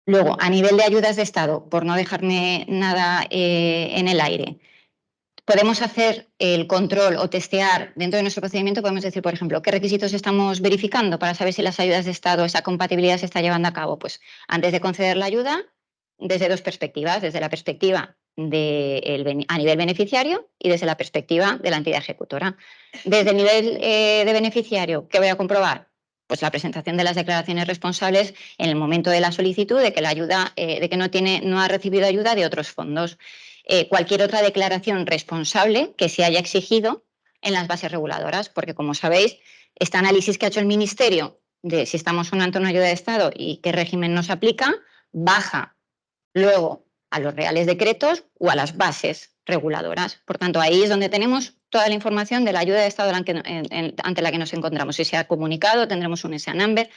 Luego, a nivel de ayudas de Estado, por no dejarme nada en el aire, podemos hacer el control o testear dentro de nuestro procedimiento, podemos decir, por ejemplo, qué requisitos estamos verificando para saber si las ayudas de Estado, esa compatibilidad se está llevando a cabo. Pues antes de conceder la ayuda, desde dos perspectivas, desde la perspectiva a nivel beneficiario y desde la perspectiva de la entidad ejecutora. Desde el nivel de beneficiario, ¿qué voy a comprobar? Pues la presentación de las declaraciones responsables en el momento de la solicitud de que la ayuda, de que no ha recibido ayuda de otros fondos. Cualquier otra declaración responsable que se haya exigido en las bases reguladoras, porque como sabéis, este análisis que ha hecho el Ministerio de si estamos ante una ayuda de Estado y qué régimen nos aplica, baja luego a los reales decretos o a las bases reguladoras. Por tanto, ahí es donde tenemos toda la información de la ayuda de Estado ante la que nos encontramos. Si se ha comunicado, tendremos un SEA number.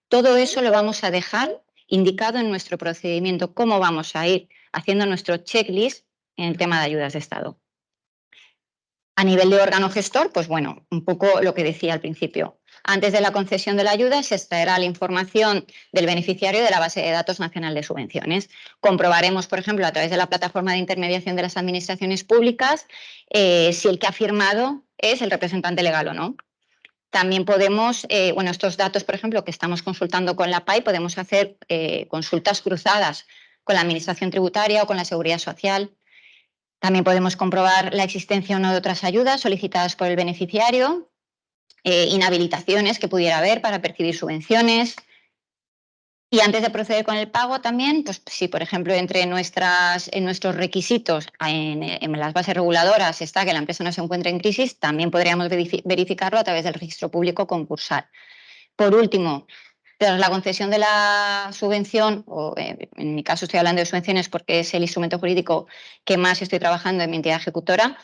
Todo eso lo vamos a dejar indicado en nuestro procedimiento, cómo vamos a ir haciendo nuestro checklist en el tema de ayudas de Estado. A nivel de órgano gestor, pues bueno, un poco lo que decía al principio. Antes de la concesión de la ayuda se extraerá la información del beneficiario de la base de datos nacional de subvenciones. Comprobaremos, por ejemplo, a través de la plataforma de intermediación de las administraciones públicas, si el que ha firmado es el representante legal o no. También podemos, estos datos, por ejemplo, que estamos consultando con la PAI, podemos hacer consultas cruzadas con la Administración Tributaria o con la Seguridad Social. También podemos comprobar la existencia o no de otras ayudas solicitadas por el beneficiario, inhabilitaciones que pudiera haber para percibir subvenciones. Y antes de proceder con el pago también, pues si por ejemplo en nuestros requisitos en las bases reguladoras está que la empresa no se encuentre en crisis, también podríamos verificarlo a través del registro público concursal. Por último, tras la concesión de la subvención, o en mi caso estoy hablando de subvenciones porque es el instrumento jurídico que más estoy trabajando en mi entidad ejecutora,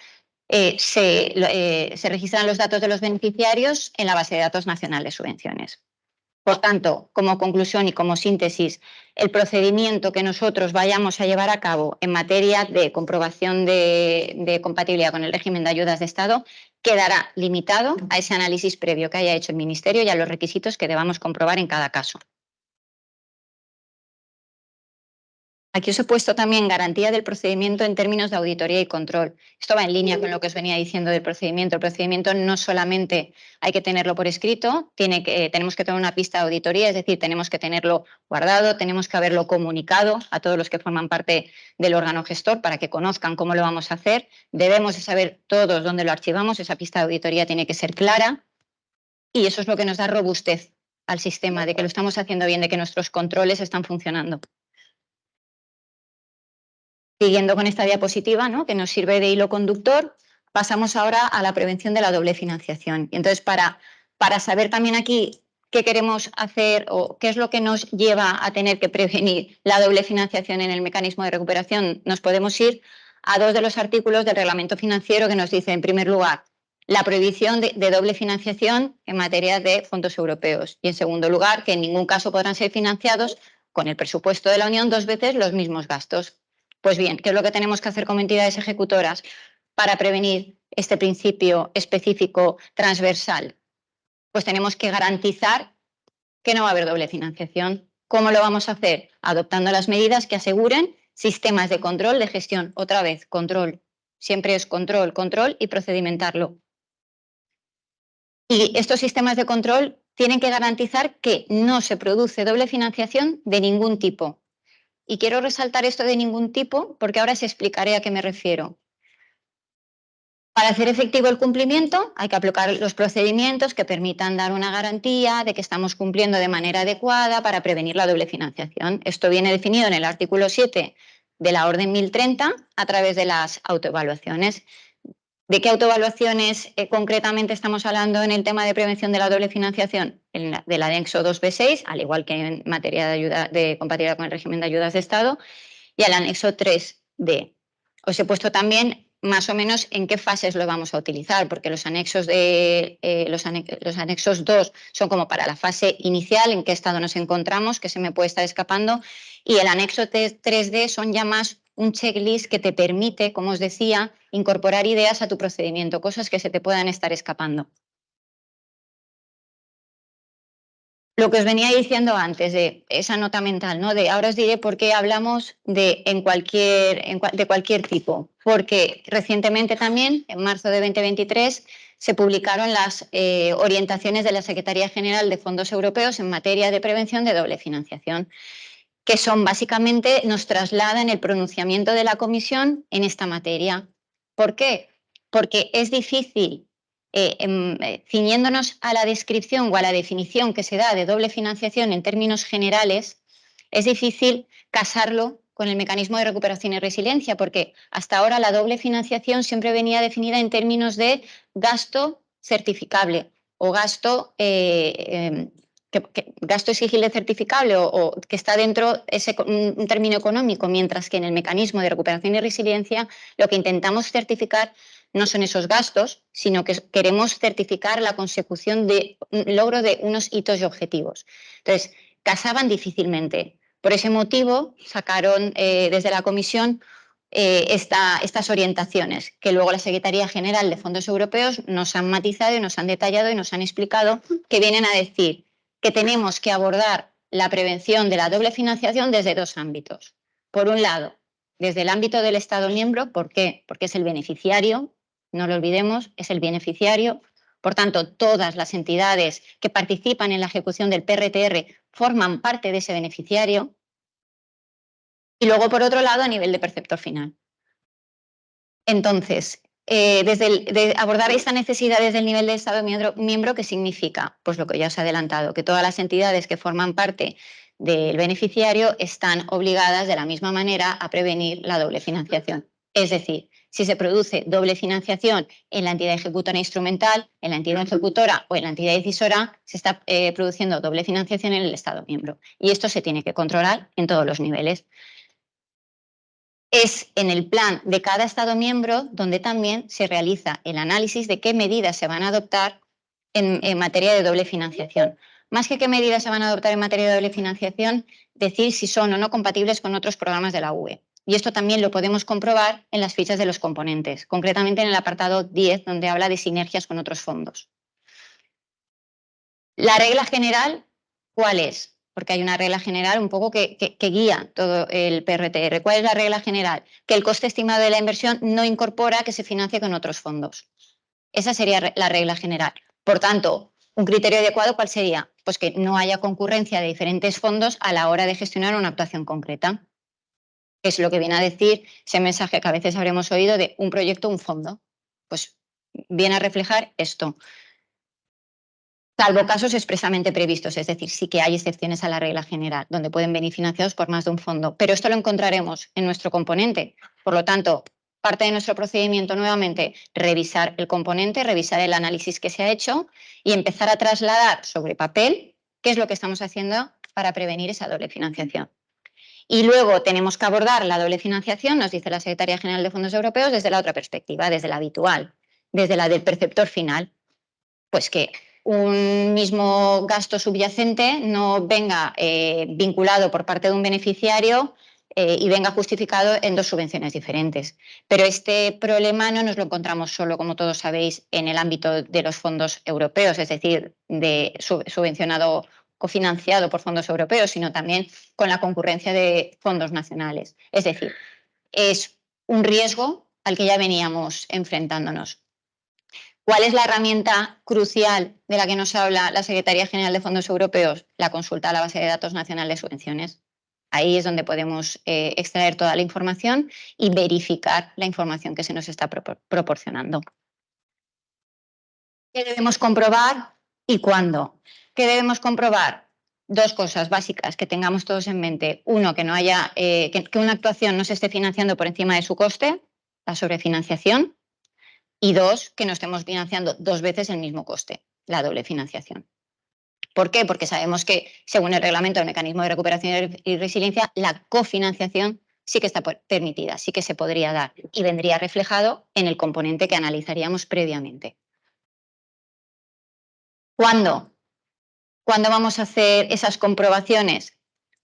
se registran los datos de los beneficiarios en la base de datos nacional de subvenciones. Por tanto, como conclusión y como síntesis, el procedimiento que nosotros vayamos a llevar a cabo en materia de comprobación de compatibilidad con el régimen de ayudas de Estado quedará limitado a ese análisis previo que haya hecho el Ministerio y a los requisitos que debamos comprobar en cada caso. Aquí os he puesto también garantía del procedimiento en términos de auditoría y control. Esto va en línea con lo que os venía diciendo del procedimiento. El procedimiento no solamente hay que tenerlo por escrito, tenemos que tener una pista de auditoría, es decir, tenemos que tenerlo guardado, tenemos que haberlo comunicado a todos los que forman parte del órgano gestor para que conozcan cómo lo vamos a hacer. Debemos de saber todos dónde lo archivamos, esa pista de auditoría tiene que ser clara y eso es lo que nos da robustez al sistema, de que lo estamos haciendo bien, de que nuestros controles están funcionando. Siguiendo con esta diapositiva, ¿no?, que nos sirve de hilo conductor, pasamos ahora a la prevención de la doble financiación. Y entonces, para saber también aquí qué queremos hacer o qué es lo que nos lleva a tener que prevenir la doble financiación en el mecanismo de recuperación, nos podemos ir a dos de los artículos del reglamento financiero que nos dice, en primer lugar, la prohibición de doble financiación en materia de fondos europeos y, en segundo lugar, que en ningún caso podrán ser financiados con el presupuesto de la Unión dos veces los mismos gastos. Pues bien, ¿qué es lo que tenemos que hacer como entidades ejecutoras para prevenir este principio específico transversal? Pues tenemos que garantizar que no va a haber doble financiación. ¿Cómo lo vamos a hacer? Adoptando las medidas que aseguren sistemas de control de gestión. Otra vez, control. Siempre es control, control y procedimentarlo. Y estos sistemas de control tienen que garantizar que no se produce doble financiación de ningún tipo. Y quiero resaltar esto de ningún tipo porque ahora os explicaré a qué me refiero. Para hacer efectivo el cumplimiento hay que aplicar los procedimientos que permitan dar una garantía de que estamos cumpliendo de manera adecuada para prevenir la doble financiación. Esto viene definido en el artículo 7 de la Orden 1030 a través de las autoevaluaciones. ¿De qué autoevaluaciones concretamente estamos hablando en el tema de prevención de la doble financiación? Del anexo 2B6, al igual que en materia de ayuda de compatibilidad con el régimen de ayudas de Estado, y al anexo 3D. Os he puesto también más o menos en qué fases lo vamos a utilizar, porque los anexos 2 son como para la fase inicial, en qué estado nos encontramos, que se me puede estar escapando, y el anexo 3D son ya más un checklist que te permite, como os decía, incorporar ideas a tu procedimiento, cosas que se te puedan estar escapando. Lo que os venía diciendo antes de esa nota mental, ¿no? De ahora os diré por qué hablamos de cualquier tipo. Porque recientemente también, en marzo de 2023, se publicaron las orientaciones de la Secretaría General de Fondos Europeos en materia de prevención de doble financiación, que son básicamente, nos trasladan el pronunciamiento de la Comisión en esta materia. ¿Por qué? Porque es difícil, ciñéndonos a la descripción o a la definición que se da de doble financiación en términos generales, es difícil casarlo con el mecanismo de recuperación y resiliencia, porque hasta ahora la doble financiación siempre venía definida en términos de gasto certificable o gasto gasto exigible certificable o que está dentro ese un término económico, mientras que en el mecanismo de recuperación y resiliencia lo que intentamos certificar no son esos gastos, sino que queremos certificar la consecución de un logro de unos hitos y objetivos. Entonces, casaban difícilmente. Por ese motivo, sacaron desde la Comisión estas orientaciones, que luego la Secretaría General de Fondos Europeos nos han matizado y nos han detallado y nos han explicado, que vienen a decir que tenemos que abordar la prevención de la doble financiación desde dos ámbitos. Por un lado, desde el ámbito del Estado miembro. ¿Por qué? Porque es el beneficiario, no lo olvidemos, es el beneficiario. Por tanto, todas las entidades que participan en la ejecución del PRTR forman parte de ese beneficiario. Y luego, por otro lado, a nivel de perceptor final. Entonces, de abordar esta necesidad desde el nivel de Estado miembro, ¿qué significa? Pues lo que ya os he adelantado, que todas las entidades que forman parte del beneficiario están obligadas de la misma manera a prevenir la doble financiación. Es decir, si se produce doble financiación en la entidad ejecutora instrumental, en la entidad ejecutora o en la entidad decisora, se está produciendo doble financiación en el Estado miembro. Y esto se tiene que controlar en todos los niveles. Es en el plan de cada Estado miembro donde también se realiza el análisis de qué medidas se van a adoptar en materia de doble financiación. Más que qué medidas se van a adoptar en materia de doble financiación, decir si son o no compatibles con otros programas de la UE. Y esto también lo podemos comprobar en las fichas de los componentes, concretamente en el apartado 10, donde habla de sinergias con otros fondos. La regla general, ¿cuál es? Porque hay una regla general un poco que guía todo el PRTR. ¿Cuál es la regla general? Que el coste estimado de la inversión no incorpora que se financie con otros fondos. Esa sería la regla general. Por tanto, un criterio adecuado, ¿cuál sería? Pues que no haya concurrencia de diferentes fondos a la hora de gestionar una actuación concreta. Es lo que viene a decir ese mensaje que a veces habremos oído de un proyecto, un fondo. Pues viene a reflejar esto. Salvo casos expresamente previstos, es decir, sí que hay excepciones a la regla general, donde pueden venir financiados por más de un fondo, pero esto lo encontraremos en nuestro componente. Por lo tanto, parte de nuestro procedimiento nuevamente, revisar el componente, revisar el análisis que se ha hecho y empezar a trasladar sobre papel qué es lo que estamos haciendo para prevenir esa doble financiación. Y luego tenemos que abordar la doble financiación, nos dice la Secretaría General de Fondos Europeos, desde la otra perspectiva, desde la habitual, desde la del perceptor final. Pues que un mismo gasto subyacente no venga vinculado por parte de un beneficiario y venga justificado en dos subvenciones diferentes. Pero este problema no nos lo encontramos solo, como todos sabéis, en el ámbito de los fondos europeos, es decir, de subvencionado cofinanciado por fondos europeos, sino también con la concurrencia de fondos nacionales. Es decir, es un riesgo al que ya veníamos enfrentándonos. ¿Cuál es la herramienta crucial de la que nos habla la Secretaría General de Fondos Europeos? La consulta a la base de datos nacional de subvenciones. Ahí es donde podemos extraer toda la información y verificar la información que se nos está proporcionando. ¿Qué debemos comprobar y cuándo? ¿Qué debemos comprobar? Dos cosas básicas que tengamos todos en mente. Uno, que no haya, que una actuación no se esté financiando por encima de su coste, la sobrefinanciación. Y dos, que no estemos financiando dos veces el mismo coste, la doble financiación. ¿Por qué? Porque sabemos que, según el reglamento del mecanismo de recuperación y resiliencia, la cofinanciación sí que está permitida, sí que se podría dar y vendría reflejado en el componente que analizaríamos previamente. ¿Cuándo? ¿Cuándo vamos a hacer esas comprobaciones?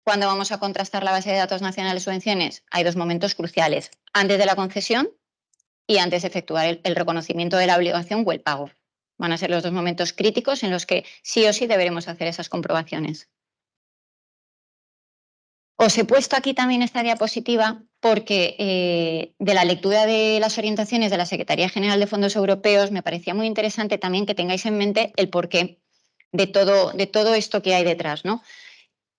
¿Cuándo vamos a contrastar la base de datos nacional de subvenciones? Hay dos momentos cruciales: antes de la concesión y antes de efectuar el reconocimiento de la obligación o el pago. Van a ser los dos momentos críticos en los que sí o sí deberemos hacer esas comprobaciones. Os he puesto aquí también esta diapositiva porque de la lectura de las orientaciones de la Secretaría General de Fondos Europeos me parecía muy interesante también que tengáis en mente el porqué de todo esto que hay detrás, ¿no?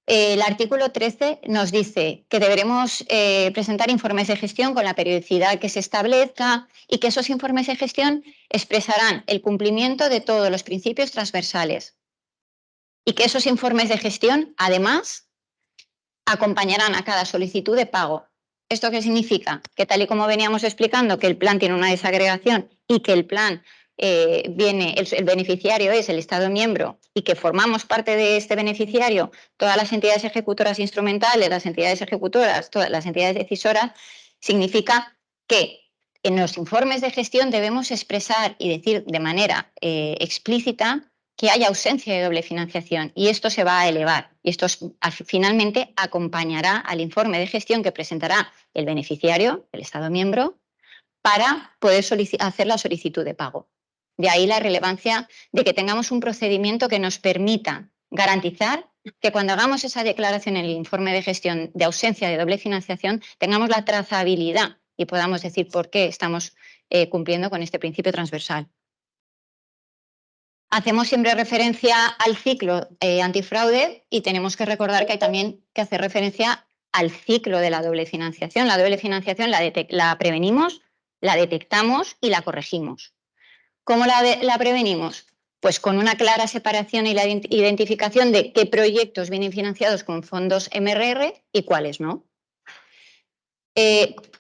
El artículo 13 nos dice que deberemos presentar informes de gestión con la periodicidad que se establezca y que esos informes de gestión expresarán el cumplimiento de todos los principios transversales y que esos informes de gestión, además, acompañarán a cada solicitud de pago. ¿Esto qué significa? Que tal y como veníamos explicando, que el plan tiene una desagregación y que el plan el beneficiario es el Estado miembro y que formamos parte de este beneficiario todas las entidades ejecutoras instrumentales, las entidades ejecutoras, todas las entidades decisoras, significa que en los informes de gestión debemos expresar y decir de manera explícita que haya ausencia de doble financiación y esto se va a elevar y esto finalmente acompañará al informe de gestión que presentará el beneficiario, el Estado miembro, para poder hacer la solicitud de pago. De ahí la relevancia de que tengamos un procedimiento que nos permita garantizar que cuando hagamos esa declaración en el informe de gestión de ausencia de doble financiación tengamos la trazabilidad y podamos decir por qué estamos cumpliendo con este principio transversal. Hacemos siempre referencia al ciclo antifraude y tenemos que recordar que hay también que hacer referencia al ciclo de la doble financiación. La doble financiación la prevenimos, la detectamos y la corregimos. ¿Cómo la prevenimos? Pues con una clara separación y la identificación de qué proyectos vienen financiados con fondos MRR y cuáles no.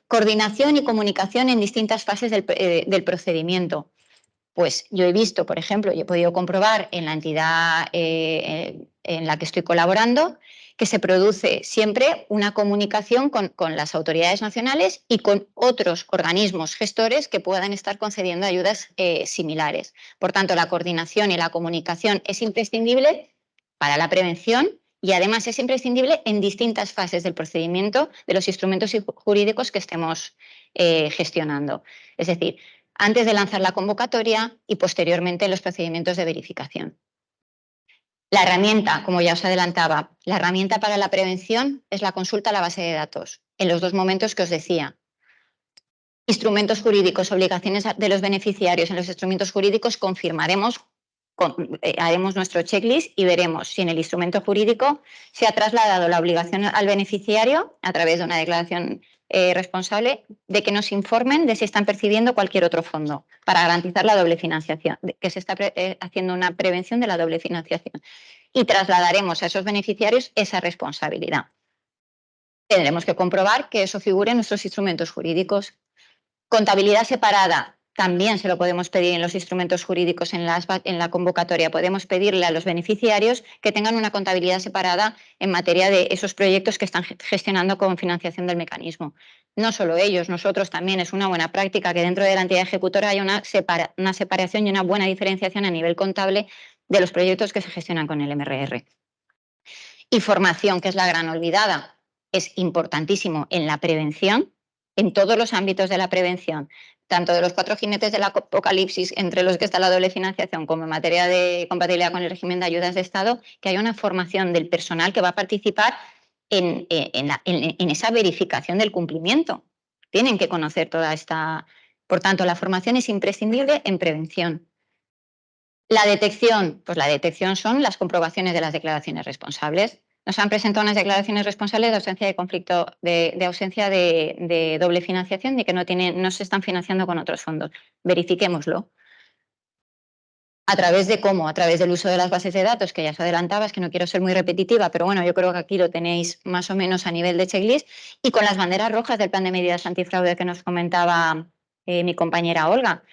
Coordinación y comunicación en distintas fases del procedimiento. Pues yo he visto, por ejemplo, y he podido comprobar en la entidad en la que estoy colaborando, que se produce siempre una comunicación con las autoridades nacionales y con otros organismos gestores que puedan estar concediendo ayudas similares. Por tanto, la coordinación y la comunicación es imprescindible para la prevención y además es imprescindible en distintas fases del procedimiento de los instrumentos jurídicos que estemos gestionando. Es decir, antes de lanzar la convocatoria y posteriormente en los procedimientos de verificación. La herramienta, como ya os adelantaba, la herramienta para la prevención es la consulta a la base de datos, en los dos momentos que os decía. Instrumentos jurídicos, obligaciones de los beneficiarios. En los instrumentos jurídicos confirmaremos, haremos nuestro checklist y veremos si en el instrumento jurídico se ha trasladado la obligación al beneficiario a través de una declaración responsable de que nos informen de si están percibiendo cualquier otro fondo para garantizar la doble financiación, que se está haciendo una prevención de la doble financiación. Y trasladaremos a esos beneficiarios esa responsabilidad. Tendremos que comprobar que eso figure en nuestros instrumentos jurídicos. Contabilidad separada. También se lo podemos pedir en los instrumentos jurídicos, en la convocatoria. Podemos pedirle a los beneficiarios que tengan una contabilidad separada en materia de esos proyectos que están gestionando con financiación del mecanismo. No solo ellos, nosotros también. Es una buena práctica que dentro de la entidad ejecutora haya una separación y una buena diferenciación a nivel contable de los proyectos que se gestionan con el MRR. Y formación, que es la gran olvidada. Es importantísimo en la prevención, en todos los ámbitos de la prevención, tanto de los 4 jinetes del apocalipsis, entre los que está la doble financiación, como en materia de compatibilidad con el régimen de ayudas de Estado, que haya una formación del personal que va a participar en esa verificación del cumplimiento. Tienen que conocer toda esta... Por tanto, la formación es imprescindible en prevención. La detección, pues la detección son las comprobaciones de las declaraciones responsables. Nos han presentado unas declaraciones responsables de ausencia de conflicto, de ausencia de doble financiación, de que no se están financiando con otros fondos. Verifiquémoslo. ¿A través de cómo? A través del uso de las bases de datos, que ya os adelantabas, que no quiero ser muy repetitiva, pero bueno, yo creo que aquí lo tenéis más o menos a nivel de checklist, y con las banderas rojas del plan de medidas antifraude que nos comentaba mi compañera Olga.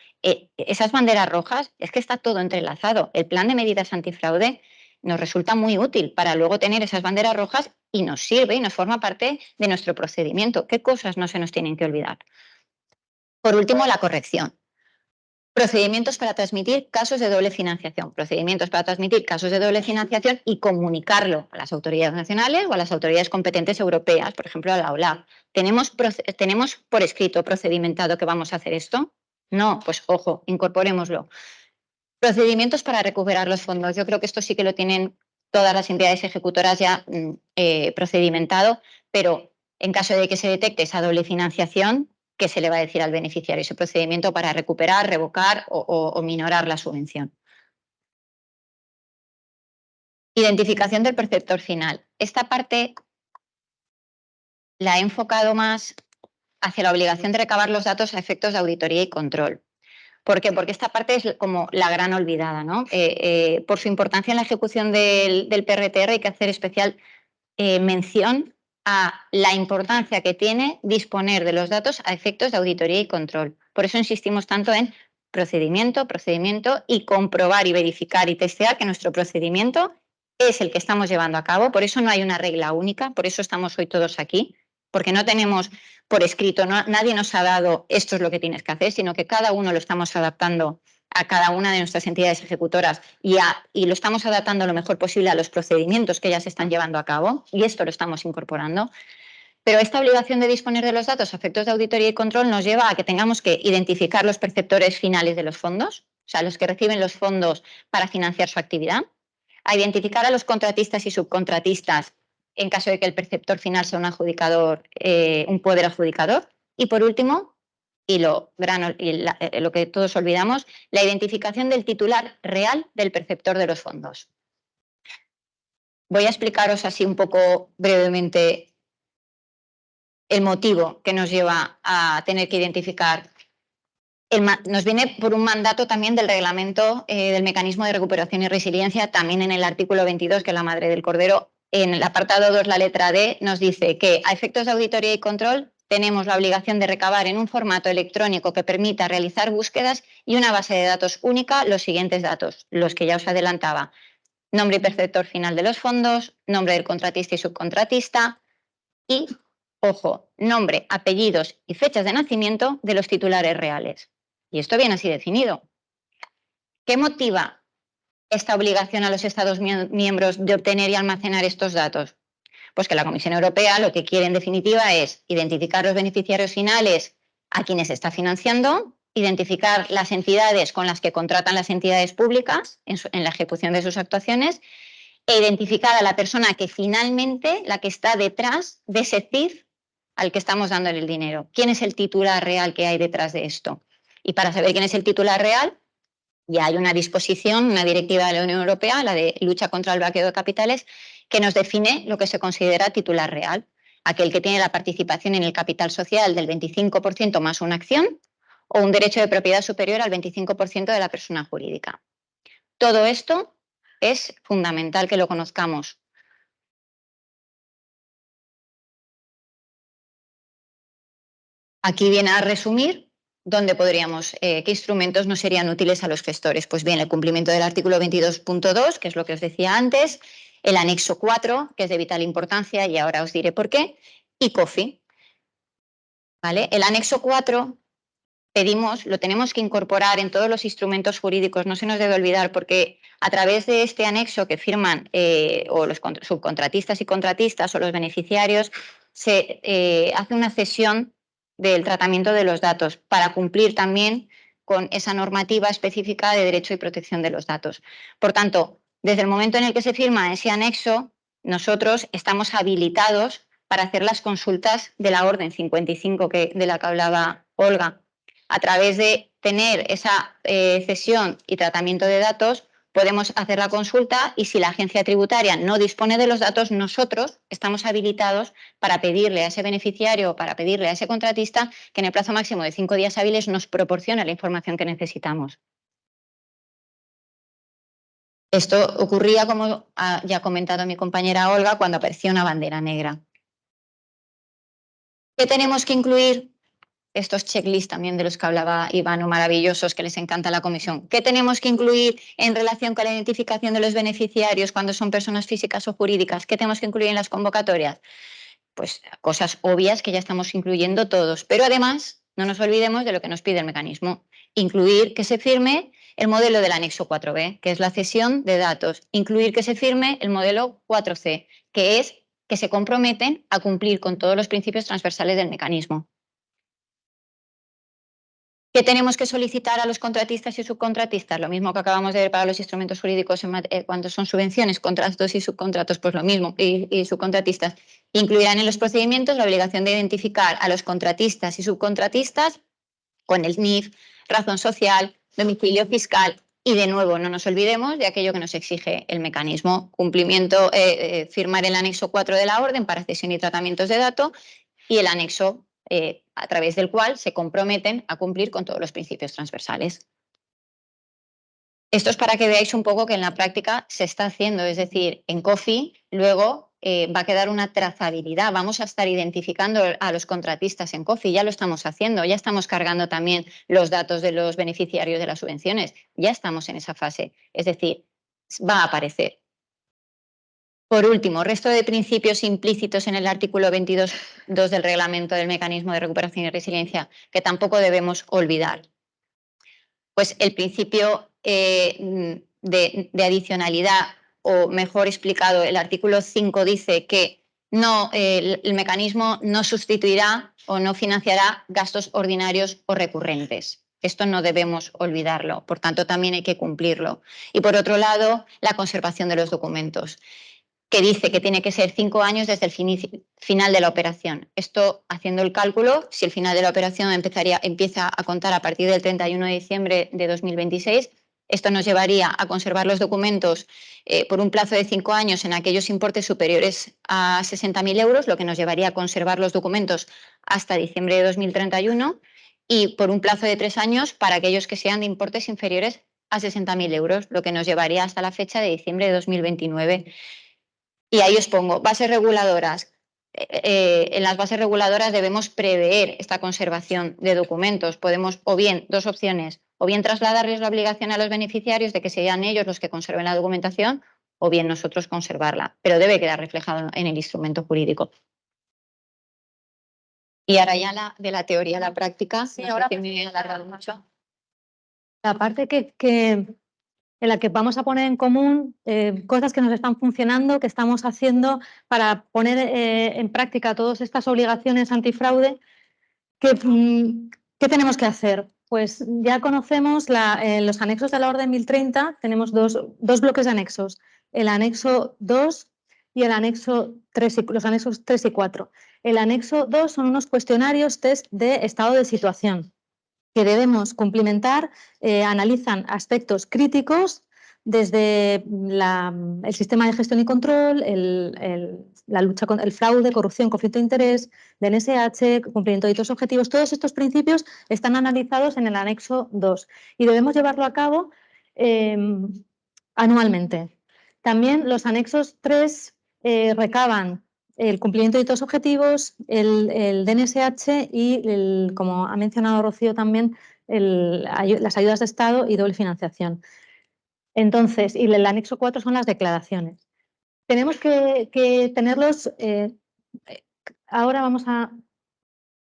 Esas banderas rojas, es que está todo entrelazado. El plan de medidas antifraude nos resulta muy útil para luego tener esas banderas rojas y nos sirve y nos forma parte de nuestro procedimiento. ¿Qué cosas no se nos tienen que olvidar? Por último, la corrección. Procedimientos para transmitir casos de doble financiación. Procedimientos para transmitir casos de doble financiación y comunicarlo a las autoridades nacionales o a las autoridades competentes europeas, por ejemplo, a la OLAF. ¿Tenemos por escrito procedimentado que vamos a hacer esto? No, pues ojo, incorporémoslo. Procedimientos para recuperar los fondos. Yo creo que esto sí que lo tienen todas las entidades ejecutoras ya procedimentado, pero en caso de que se detecte esa doble financiación, ¿qué se le va a decir al beneficiario? Ese procedimiento para recuperar, revocar o minorar la subvención. Identificación del perceptor final. Esta parte la he enfocado más hacia la obligación de recabar los datos a efectos de auditoría y control. ¿Por qué? Porque esta parte es como la gran olvidada, ¿no? Por su importancia en la ejecución del PRTR hay que hacer especial mención a la importancia que tiene disponer de los datos a efectos de auditoría y control. Por eso insistimos tanto en procedimiento y comprobar y verificar y testear que nuestro procedimiento es el que estamos llevando a cabo. Por eso no hay una regla única, por eso estamos hoy todos aquí, porque no tenemos por escrito, nadie nos ha dado esto es lo que tienes que hacer, sino que cada uno lo estamos adaptando a cada una de nuestras entidades ejecutoras y lo estamos adaptando lo mejor posible a los procedimientos que ya se están llevando a cabo, y esto lo estamos incorporando. Pero esta obligación de disponer de los datos a efectos de auditoría y control nos lleva a que tengamos que identificar los perceptores finales de los fondos, o sea, los que reciben los fondos para financiar su actividad, a identificar a los contratistas y subcontratistas en caso de que el perceptor final sea un adjudicador, un poder adjudicador, y por último, lo que todos olvidamos, la identificación del titular real del perceptor de los fondos. Voy a explicaros así un poco brevemente el motivo que nos lleva a tener que identificar. Nos viene por un mandato también del reglamento del mecanismo de recuperación y resiliencia, también en el artículo 22, que es la madre del cordero. En el apartado 2, la letra D, nos dice que a efectos de auditoría y control tenemos la obligación de recabar en un formato electrónico que permita realizar búsquedas y una base de datos única los siguientes datos, los que ya os adelantaba: nombre y perceptor final de los fondos, nombre del contratista y subcontratista y, ojo, nombre, apellidos y fechas de nacimiento de los titulares reales. Y esto viene así definido. ¿Qué motiva esta obligación a los Estados miembros de obtener y almacenar estos datos? Pues que la Comisión Europea lo que quiere en definitiva es identificar los beneficiarios finales a quienes está financiando, identificar las entidades con las que contratan las entidades públicas en la ejecución de sus actuaciones e identificar a la persona que finalmente, la que está detrás de ese CIF al que estamos dándole el dinero. ¿Quién es el titular real que hay detrás de esto? Y para saber quién es el titular real, ya hay una disposición, una directiva de la Unión Europea, la de lucha contra el blanqueo de capitales, que nos define lo que se considera titular real, aquel que tiene la participación en el capital social del 25% más una acción o un derecho de propiedad superior al 25% de la persona jurídica. Todo esto es fundamental que lo conozcamos. Aquí viene a resumir dónde podríamos, qué instrumentos nos serían útiles a los gestores. Pues bien, el cumplimiento del artículo 22.2, que es lo que os decía antes, el anexo 4, que es de vital importancia y ahora os diré por qué, y COFI. ¿Vale? El anexo 4 lo tenemos que incorporar en todos los instrumentos jurídicos, no se nos debe olvidar, porque a través de este anexo que firman o los subcontratistas y contratistas o los beneficiarios, se hace una cesión del tratamiento de los datos, para cumplir también con esa normativa específica de derecho y protección de los datos. Por tanto, desde el momento en el que se firma ese anexo, nosotros estamos habilitados para hacer las consultas de la orden 55 de la que hablaba Olga. A través de tener esa cesión y tratamiento de datos, podemos hacer la consulta y si la agencia tributaria no dispone de los datos, nosotros estamos habilitados para pedirle a ese beneficiario o para pedirle a ese contratista que en el plazo máximo de 5 días hábiles nos proporcione la información que necesitamos. Esto ocurría, como ya ha comentado mi compañera Olga, cuando aparecía una bandera negra. ¿Qué tenemos que incluir? Estos checklists también de los que hablaba Iván, maravillosos, que les encanta la comisión. ¿Qué tenemos que incluir en relación con la identificación de los beneficiarios cuando son personas físicas o jurídicas? ¿Qué tenemos que incluir en las convocatorias? Pues cosas obvias que ya estamos incluyendo todos, pero además no nos olvidemos de lo que nos pide el mecanismo. Incluir que se firme el modelo del anexo 4b, que es la cesión de datos. Incluir que se firme el modelo 4c, que es que se comprometen a cumplir con todos los principios transversales del mecanismo. ¿Qué tenemos que solicitar a los contratistas y subcontratistas? Lo mismo que acabamos de ver para los instrumentos jurídicos cuando son subvenciones, contratos y subcontratos, pues lo mismo, y subcontratistas. Incluirán en los procedimientos la obligación de identificar a los contratistas y subcontratistas con el NIF, razón social, domicilio fiscal y, de nuevo, no nos olvidemos de aquello que nos exige el mecanismo, cumplimiento, firmar el anexo 4 de la orden para cesión y tratamientos de datos y el anexo a través del cual se comprometen a cumplir con todos los principios transversales. Esto es para que veáis un poco que en la práctica se está haciendo, es decir, en COFI luego va a quedar una trazabilidad, vamos a estar identificando a los contratistas en COFI, ya lo estamos haciendo, ya estamos cargando también los datos de los beneficiarios de las subvenciones, ya estamos en esa fase, es decir, va a aparecer. Por último, resto de principios implícitos en el artículo 22.2 del Reglamento del Mecanismo de Recuperación y Resiliencia que tampoco debemos olvidar. Pues el principio de adicionalidad, o mejor explicado, el artículo 5 dice que el mecanismo no sustituirá o no financiará gastos ordinarios o recurrentes. Esto no debemos olvidarlo, por tanto también hay que cumplirlo. Y por otro lado, la conservación de los documentos, que dice que tiene que ser 5 años desde el final de la operación. Esto, haciendo el cálculo, si el final de la operación empieza a contar a partir del 31 de diciembre de 2026, esto nos llevaría a conservar los documentos por un plazo de 5 años en aquellos importes superiores a 60.000 euros, lo que nos llevaría a conservar los documentos hasta diciembre de 2031, y por un plazo de 3 años para aquellos que sean de importes inferiores a 60.000 euros, lo que nos llevaría hasta la fecha de diciembre de 2029. Y ahí os pongo, bases reguladoras. En las bases reguladoras debemos prever esta conservación de documentos. Podemos, o bien, dos opciones, o bien trasladarles la obligación a los beneficiarios de que sean ellos los que conserven la documentación, o bien nosotros conservarla, pero debe quedar reflejado en el instrumento jurídico. Y ahora ya de la teoría a la práctica, Sí, no sé ahora si me he alargado mucho. la parte en la que vamos a poner en común cosas que nos están funcionando, que estamos haciendo para poner en práctica todas estas obligaciones antifraude. ¿Qué tenemos que hacer? Pues ya conocemos los anexos de la Orden 1030, tenemos dos bloques de anexos, el anexo 2 y el anexo 3, los anexos 3 y 4. El anexo 2 son unos cuestionarios test de estado de situación que debemos cumplimentar, analizan aspectos críticos desde el sistema de gestión y control, la lucha contra el fraude, corrupción, conflicto de interés, DNSH, cumplimiento de hitos objetivos. Todos estos principios están analizados en el anexo 2 y debemos llevarlo a cabo anualmente. También los anexos 3 recaban el cumplimiento de hitos objetivos, el DNSH y, como ha mencionado Rocío también, las ayudas de Estado y doble financiación. Entonces, y el anexo 4 son las declaraciones. Tenemos que tenerlos. Ahora vamos a.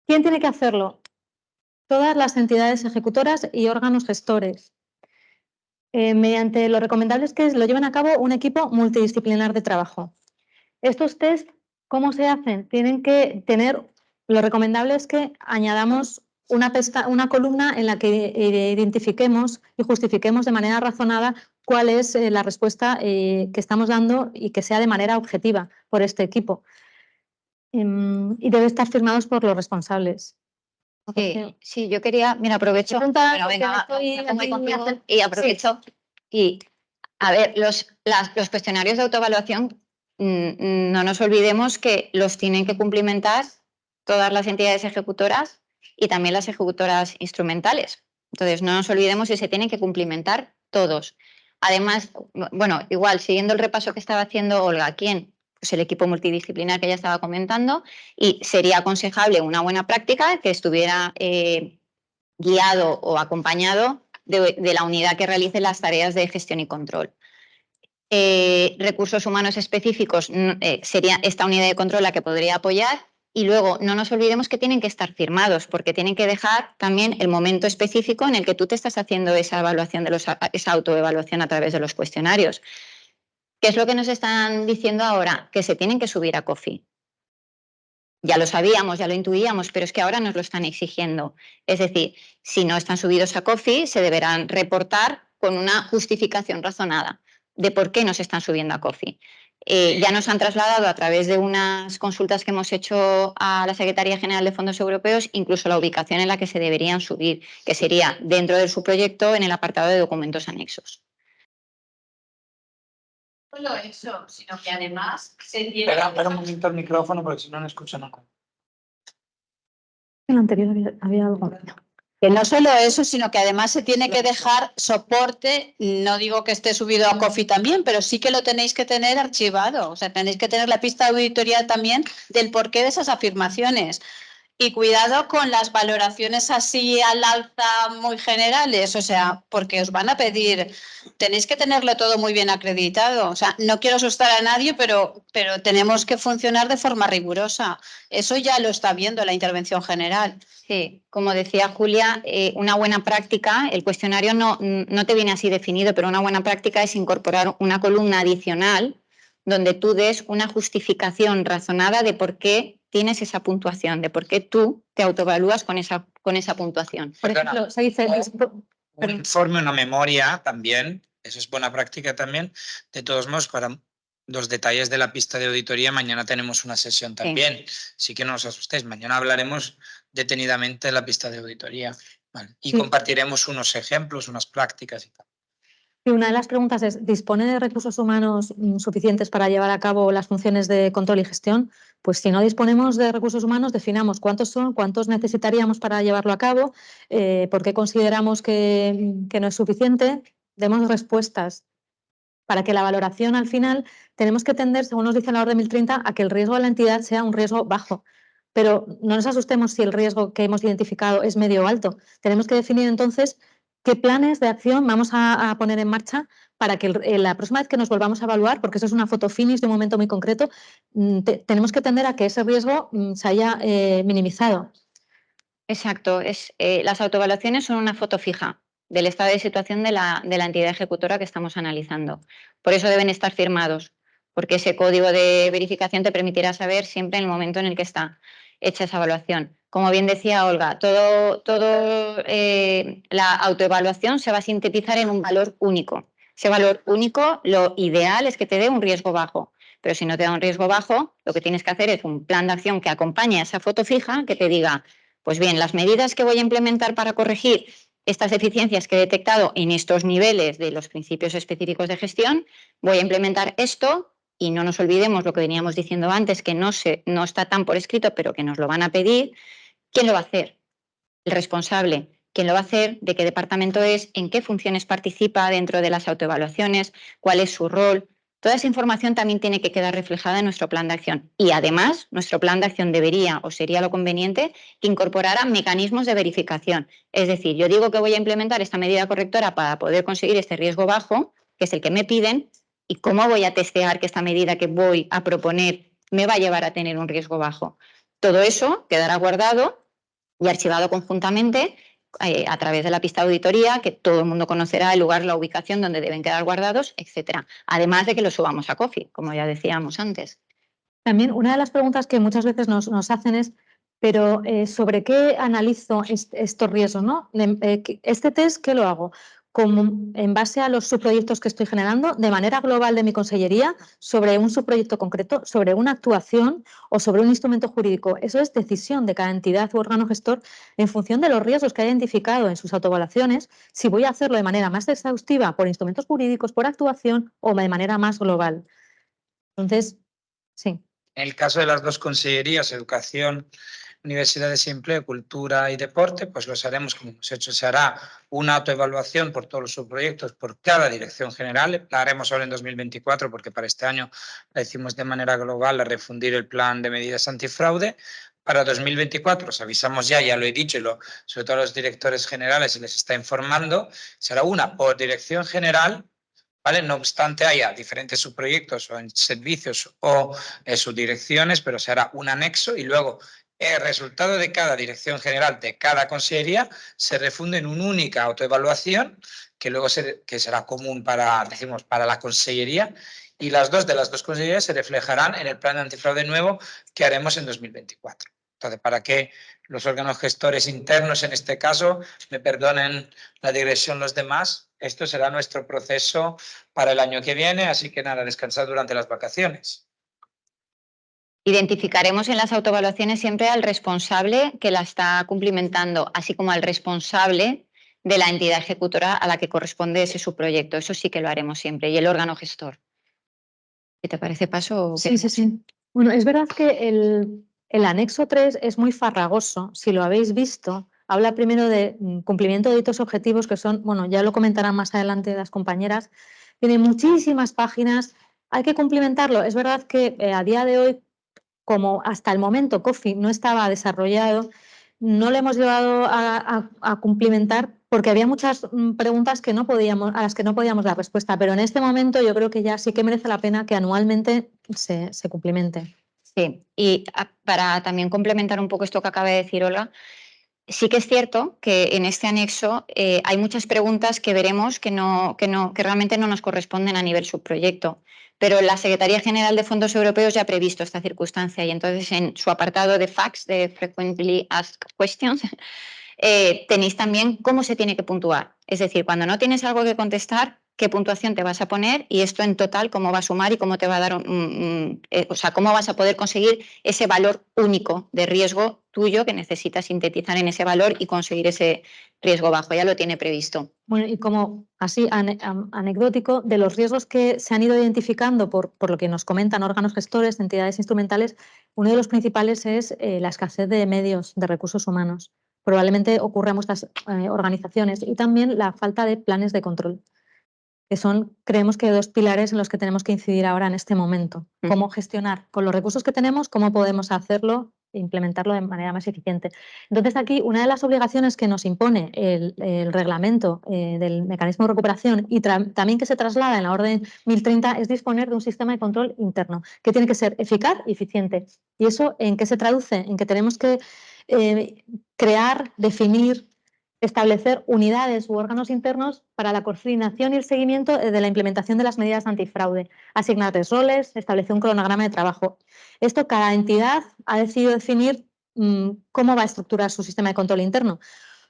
¿Quién tiene que hacerlo? Todas las entidades ejecutoras y órganos gestores. Mediante lo recomendable es que lo lleven a cabo un equipo multidisciplinar de trabajo. Estos test, ¿cómo se hacen? Tienen que tener Lo recomendable es que añadamos una columna en la que identifiquemos y justifiquemos de manera razonada cuál es la respuesta que estamos dando y que sea de manera objetiva por este equipo. Y debe estar firmados por los responsables. Sí, yo quería, mira, aprovecho, Bueno, venga, y aprovecho. Y a ver, los cuestionarios de autoevaluación, no nos olvidemos que los tienen que cumplimentar todas las entidades ejecutoras y también las ejecutoras instrumentales. Entonces, no nos olvidemos que se tienen que cumplimentar todos. Además, bueno, igual, siguiendo el repaso que estaba haciendo Olga, ¿quién? Pues el equipo multidisciplinar que ya estaba comentando, y sería aconsejable una buena práctica que estuviera guiado o acompañado de la unidad que realice las tareas de gestión y control. Recursos humanos específicos sería esta unidad de control la que podría apoyar, y luego no nos olvidemos que tienen que estar firmados porque tienen que dejar también el momento específico en el que tú te estás haciendo esa evaluación esa autoevaluación a través de los cuestionarios. ¿Qué es lo que nos están diciendo ahora? Que se tienen que subir a COFI. Ya lo sabíamos, ya lo intuíamos, pero es que ahora nos lo están exigiendo. Es decir, si no están subidos a COFI, se deberán reportar con una justificación razonada de por qué nos están subiendo a COFI. Ya nos han trasladado a través de unas consultas que hemos hecho a la Secretaría General de Fondos Europeos, incluso la ubicación en la que se deberían subir, que sería dentro de su proyecto en el apartado de documentos anexos. No solo eso, sino que además se tiene... Espera un momento el micrófono porque si no, no escucho nada. En el anterior había algo. Que no solo eso, sino que además se tiene que dejar soporte, no digo que esté subido a COFI también, pero sí que lo tenéis que tener archivado, o sea, tenéis que tener la pista de auditoría también del porqué de esas afirmaciones. Y cuidado con las valoraciones así al alza muy generales, o sea, porque os van a pedir, tenéis que tenerlo todo muy bien acreditado. O sea, no quiero asustar a nadie, pero tenemos que funcionar de forma rigurosa. Eso ya lo está viendo la intervención general. Sí, como decía Julia, una buena práctica, el cuestionario no te viene así definido, pero una buena práctica es incorporar una columna adicional donde tú des una justificación razonada de por qué tienes esa puntuación, de por qué tú te autoevalúas con esa puntuación. Por ejemplo, se dice... Un informe, una memoria también, eso es buena práctica también. De todos modos, para los detalles de la pista de auditoría, mañana tenemos una sesión también. Sí que no os asustéis, mañana hablaremos detenidamente de la pista de auditoría. Vale. Y compartiremos unos ejemplos, unas prácticas y tal. Y una de las preguntas es, ¿dispone de recursos humanos suficientes para llevar a cabo las funciones de control y gestión? Pues si no disponemos de recursos humanos, definamos cuántos son, cuántos necesitaríamos para llevarlo a cabo, por qué consideramos que no es suficiente, demos respuestas. Para que la valoración al final tenemos que tender, según nos dice la Orden 1030, a que el riesgo de la entidad sea un riesgo bajo. Pero no nos asustemos si el riesgo que hemos identificado es medio o alto. Tenemos que definir entonces qué planes de acción vamos a poner en marcha para que la próxima vez que nos volvamos a evaluar, porque eso es una foto finish de un momento muy concreto, tenemos que tender a que ese riesgo se haya minimizado. Exacto, las autoevaluaciones son una foto fija del estado de situación de la entidad ejecutora que estamos analizando. Por eso deben estar firmados, porque ese código de verificación te permitirá saber siempre en el momento en el que está hecha esa evaluación. Como bien decía Olga, la autoevaluación se va a sintetizar en un valor único. Ese valor único, lo ideal es que te dé un riesgo bajo, pero si no te da un riesgo bajo, lo que tienes que hacer es un plan de acción que acompañe a esa foto fija, que te diga, pues bien, las medidas que voy a implementar para corregir estas deficiencias que he detectado en estos niveles de los principios específicos de gestión, voy a implementar esto, y no nos olvidemos lo que veníamos diciendo antes, que no está tan por escrito, pero que nos lo van a pedir. ¿Quién lo va a hacer? El responsable. ¿Quién lo va a hacer? ¿De qué departamento es? ¿En qué funciones participa dentro de las autoevaluaciones? ¿Cuál es su rol? Toda esa información también tiene que quedar reflejada en nuestro plan de acción. Y además, nuestro plan de acción debería o sería lo conveniente que incorporara mecanismos de verificación. Es decir, yo digo que voy a implementar esta medida correctora para poder conseguir este riesgo bajo, que es el que me piden, y cómo voy a testear que esta medida que voy a proponer me va a llevar a tener un riesgo bajo. Todo eso quedará guardado y archivado conjuntamente a través de la pista de auditoría, que todo el mundo conocerá el lugar, la ubicación donde deben quedar guardados, etcétera. Además de que lo subamos a COFI, como ya decíamos antes. También una de las preguntas que muchas veces nos hacen es Pero ¿sobre qué analizo estos riesgos, ¿no? Este test, ¿qué lo hago? Como en base a los subproyectos que estoy generando, de manera global de mi consellería, sobre un subproyecto concreto, sobre una actuación o sobre un instrumento jurídico. Eso es decisión de cada entidad u órgano gestor en función de los riesgos que haya identificado en sus autoevaluaciones, si voy a hacerlo de manera más exhaustiva por instrumentos jurídicos, por actuación o de manera más global. Entonces, sí. En el caso de las dos consellerías, Educación, Universidades y Empleo, Cultura y Deporte, pues los haremos como hemos hecho. Se hará una autoevaluación por todos los subproyectos, por cada dirección general. La haremos ahora en 2024 porque para este año la hicimos de manera global a refundir el plan de medidas antifraude. Para 2024, os avisamos ya lo he dicho, sobre todo a los directores generales se les está informando, será una por dirección general, ¿vale? No obstante haya diferentes subproyectos o en servicios o subdirecciones, pero se hará un anexo y luego el resultado de cada dirección general de cada consellería se refunde en una única autoevaluación que luego que será común para la consellería, y las dos consellerías se reflejarán en el plan de antifraude nuevo que haremos en 2024. Entonces, para que los órganos gestores internos, en este caso, me perdonen la digresión los demás, esto será nuestro proceso para el año que viene, así que nada, descansar durante las vacaciones. Identificaremos en las autoevaluaciones siempre al responsable que la está cumplimentando, así como al responsable de la entidad ejecutora a la que corresponde ese subproyecto. Eso sí que lo haremos siempre, y el órgano gestor. ¿Qué te parece, Paso? Sí. Bueno, es verdad que el anexo 3 es muy farragoso, si lo habéis visto. Habla primero de cumplimiento de hitos objetivos, que son, bueno, ya lo comentarán más adelante las compañeras. Tiene muchísimas páginas, hay que cumplimentarlo. Es verdad que a día de hoy, como hasta el momento COFI no estaba desarrollado, no lo hemos llevado a cumplimentar porque había muchas preguntas a las que no podíamos dar respuesta, pero en este momento yo creo que ya sí que merece la pena que anualmente se cumplimente. Sí, y para también complementar un poco esto que acaba de decir Olga, sí que es cierto que en este anexo hay muchas preguntas que veremos que realmente no nos corresponden a nivel subproyecto, pero la Secretaría General de Fondos Europeos ya ha previsto esta circunstancia y entonces en su apartado de FAQs, de Frequently Asked Questions, tenéis también cómo se tiene que puntuar. Es decir, cuando no tienes algo que contestar, qué puntuación te vas a poner y esto en total cómo va a sumar y cómo te va a dar, o sea, cómo vas a poder conseguir ese valor único de riesgo tuyo que necesitas sintetizar en ese valor y conseguir ese riesgo bajo. Ya lo tiene previsto. Bueno, y como así anecdótico, de los riesgos que se han ido identificando por lo que nos comentan órganos gestores, entidades instrumentales, uno de los principales es la escasez de medios, de recursos humanos. Probablemente ocurra en muchas organizaciones, y también la falta de planes de control, que son, creemos que, dos pilares en los que tenemos que incidir ahora en este momento. Cómo gestionar con los recursos que tenemos, cómo podemos hacerlo e implementarlo de manera más eficiente. Entonces, aquí una de las obligaciones que nos impone el reglamento del mecanismo de recuperación y también que se traslada en la orden 1030 es disponer de un sistema de control interno que tiene que ser eficaz y eficiente. ¿Y eso en qué se traduce? En que tenemos que crear, definir, establecer unidades u órganos internos para la coordinación y el seguimiento de la implementación de las medidas antifraude, asignarles roles, establecer un cronograma de trabajo. Esto, cada entidad ha decidido definir cómo va a estructurar su sistema de control interno.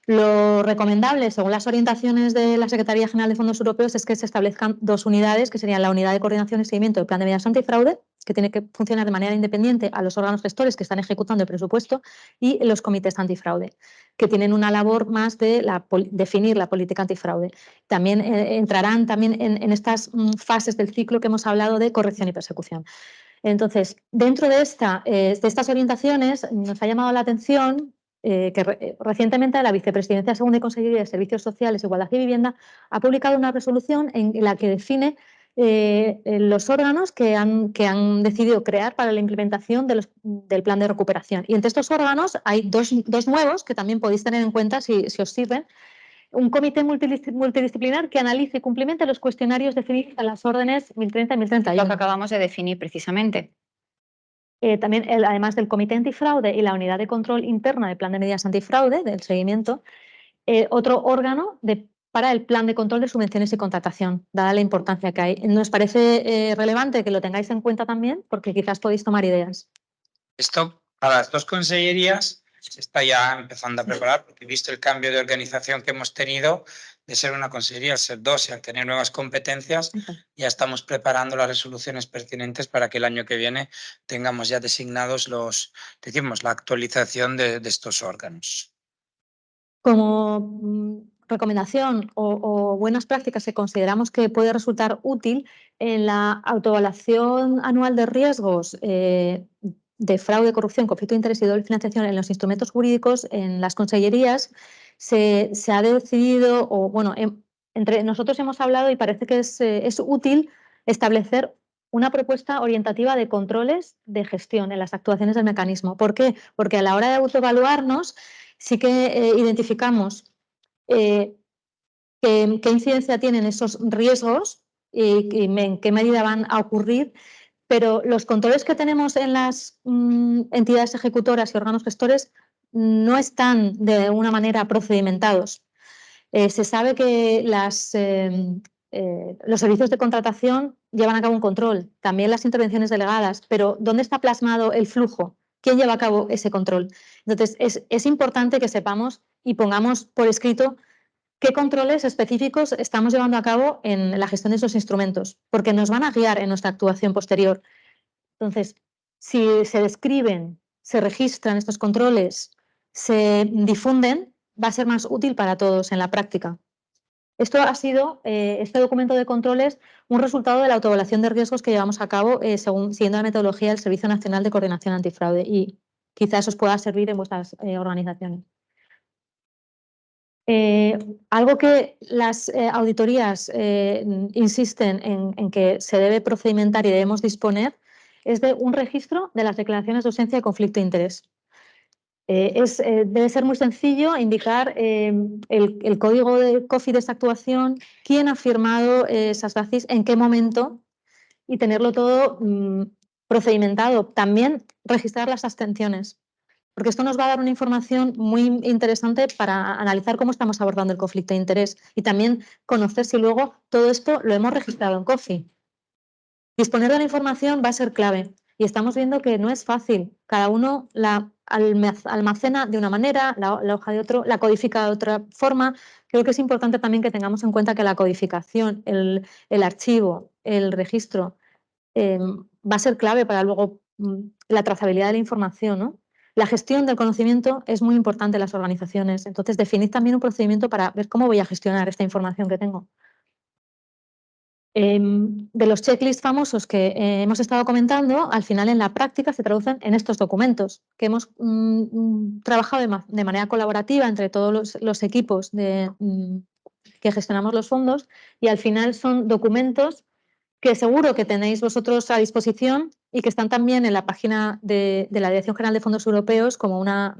Lo recomendable, según las orientaciones de la Secretaría General de Fondos Europeos, es que se establezcan dos unidades, que serían la unidad de coordinación y seguimiento del plan de medidas antifraude, que tiene que funcionar de manera independiente a los órganos gestores que están ejecutando el presupuesto, y los comités antifraude, que tienen una labor más de definir la política antifraude. También entrarán también en estas fases del ciclo que hemos hablado de corrección y persecución. Entonces, dentro de estas orientaciones, nos ha llamado la atención que recientemente la Vicepresidencia Segunda y Consellería de Servicios Sociales, Igualdad y Vivienda ha publicado una resolución en la que define los órganos que han decidido crear para la implementación del plan de recuperación. Y entre estos órganos hay dos nuevos que también podéis tener en cuenta si os sirven. Un comité multidisciplinar que analice y cumplimente los cuestionarios definidos en las órdenes 1030 y 1031. Lo que acabamos de definir precisamente. También, además del comité antifraude y la unidad de control interna del plan de medidas antifraude, del seguimiento, otro órgano para el plan de control de subvenciones y contratación, dada la importancia que hay. Nos parece relevante que lo tengáis en cuenta también, porque quizás podéis tomar ideas. Esto, para las dos consellerías, se está ya empezando a preparar, porque visto el cambio de organización que hemos tenido, de ser una consejería al ser dos y al tener nuevas competencias, ya estamos preparando las resoluciones pertinentes para que el año que viene tengamos ya designados la actualización de estos órganos. Como recomendación o buenas prácticas que consideramos que puede resultar útil en la autoevaluación anual de riesgos de fraude, corrupción, conflicto de interés y doble financiación en los instrumentos jurídicos, en las consellerías, se ha decidido, o bueno, entre nosotros hemos hablado y parece que es útil establecer una propuesta orientativa de controles de gestión en las actuaciones del mecanismo. ¿Por qué? Porque a la hora de autoevaluarnos sí que identificamos qué incidencia tienen esos riesgos y en qué medida van a ocurrir, pero los controles que tenemos en las entidades ejecutoras y órganos gestores no están de una manera procedimentados. Se sabe que los servicios de contratación llevan a cabo un control, también las intervenciones delegadas, pero ¿dónde está plasmado el flujo? ¿Quién lleva a cabo ese control? Entonces, es importante que sepamos y pongamos por escrito qué controles específicos estamos llevando a cabo en la gestión de esos instrumentos, porque nos van a guiar en nuestra actuación posterior. Entonces, si se describen, se registran estos controles, se difunden, va a ser más útil para todos en la práctica. Esto ha sido, este documento de controles, un resultado de la autoevaluación de riesgos que llevamos a cabo siguiendo la metodología del Servicio Nacional de Coordinación Antifraude, y quizás os pueda servir en vuestras organizaciones. Algo que las auditorías insisten en que se debe procedimentar y debemos disponer es de un registro de las declaraciones de ausencia de conflicto de interés. Debe ser muy sencillo indicar el código de COFI de esta actuación, quién ha firmado esas DACIs, en qué momento, y tenerlo todo procedimentado. También registrar las abstenciones, porque esto nos va a dar una información muy interesante para analizar cómo estamos abordando el conflicto de interés y también conocer si luego todo esto lo hemos registrado en COFI. Disponer de la información va a ser clave y estamos viendo que no es fácil. Cada uno la almacena de una manera, la hoja de otro, la codifica de otra forma. Creo que es importante también que tengamos en cuenta que la codificación, el archivo, el registro, va a ser clave para luego la trazabilidad de la información, ¿no? La gestión del conocimiento es muy importante en las organizaciones. Entonces, definid también un procedimiento para ver cómo voy a gestionar esta información que tengo. De los checklists famosos que hemos estado comentando, al final en la práctica se traducen en estos documentos que hemos trabajado de manera colaborativa entre todos los equipos que gestionamos los fondos, y al final son documentos que seguro que tenéis vosotros a disposición y que están también en la página de la Dirección General de Fondos Europeos como una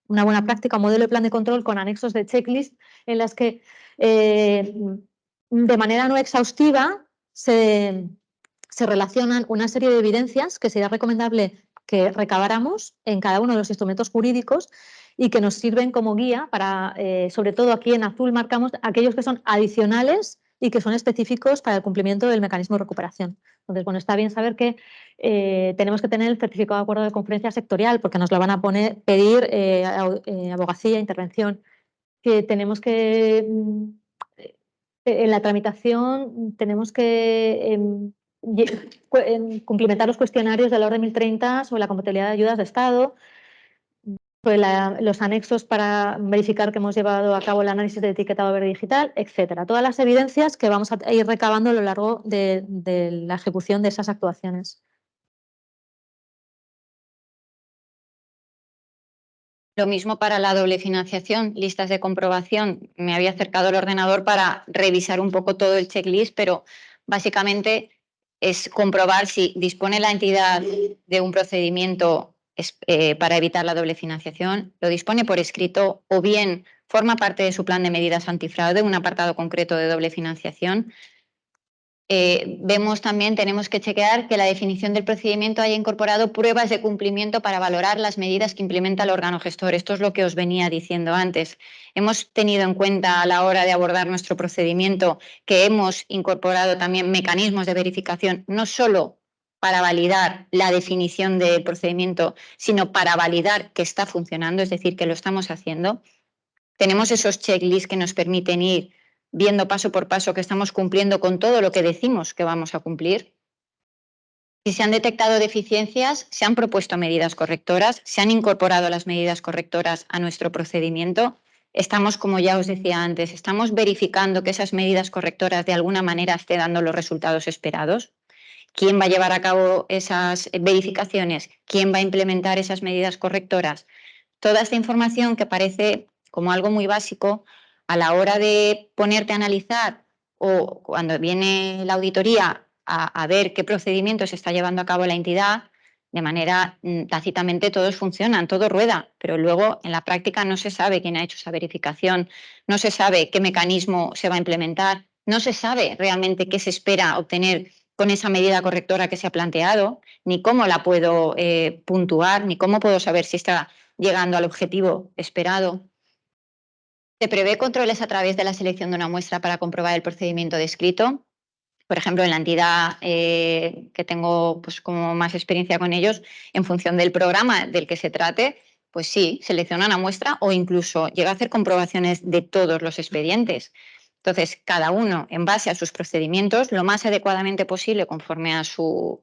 buena práctica, un modelo de plan de control con anexos de checklist en las que de manera no exhaustiva se relacionan una serie de evidencias que sería recomendable que recabáramos en cada uno de los instrumentos jurídicos y que nos sirven como guía para, sobre todo aquí en azul marcamos aquellos que son adicionales y que son específicos para el cumplimiento del mecanismo de recuperación. Entonces, bueno, está bien saber que tenemos que tener el certificado de acuerdo de conferencia sectorial porque nos lo van a pedir abogacía, intervención, que tenemos que en la tramitación tenemos que cumplimentar los cuestionarios de la Orden 1030 sobre la compatibilidad de ayudas de Estado, sobre los anexos para verificar que hemos llevado a cabo el análisis de etiquetado verde digital, etcétera. Todas las evidencias que vamos a ir recabando a lo largo de la ejecución de esas actuaciones. Lo mismo para la doble financiación, listas de comprobación. Me había acercado al ordenador para revisar un poco todo el checklist, pero básicamente es comprobar si dispone la entidad de un procedimiento para evitar la doble financiación, lo dispone por escrito o bien forma parte de su plan de medidas antifraude, un apartado concreto de doble financiación. Vemos también, tenemos que chequear que la definición del procedimiento haya incorporado pruebas de cumplimiento para valorar las medidas que implementa el órgano gestor. Esto es lo que os venía diciendo antes. Hemos tenido en cuenta a la hora de abordar nuestro procedimiento que hemos incorporado también mecanismos de verificación, no solo para validar la definición del procedimiento, sino para validar que está funcionando, es decir, que lo estamos haciendo. Tenemos esos checklists que nos permiten ir viendo paso por paso que estamos cumpliendo con todo lo que decimos que vamos a cumplir. Si se han detectado deficiencias, se han propuesto medidas correctoras, se han incorporado las medidas correctoras a nuestro procedimiento. Estamos, como ya os decía antes, estamos verificando que esas medidas correctoras de alguna manera estén dando los resultados esperados. ¿Quién va a llevar a cabo esas verificaciones? ¿Quién va a implementar esas medidas correctoras? Toda esta información que parece como algo muy básico, a la hora de ponerte a analizar o cuando viene la auditoría a ver qué procedimiento se está llevando a cabo la entidad, de manera tácitamente todos funcionan, todo rueda, pero luego en la práctica no se sabe quién ha hecho esa verificación, no se sabe qué mecanismo se va a implementar, no se sabe realmente qué se espera obtener con esa medida correctora que se ha planteado, ni cómo la puedo puntuar, ni cómo puedo saber si está llegando al objetivo esperado. Se prevé controles a través de la selección de una muestra para comprobar el procedimiento descrito. Por ejemplo, en la entidad que tengo pues, como más experiencia con ellos, en función del programa del que se trate, pues sí, selecciona una muestra o incluso llega a hacer comprobaciones de todos los expedientes. Entonces, cada uno, en base a sus procedimientos, lo más adecuadamente posible, conforme a su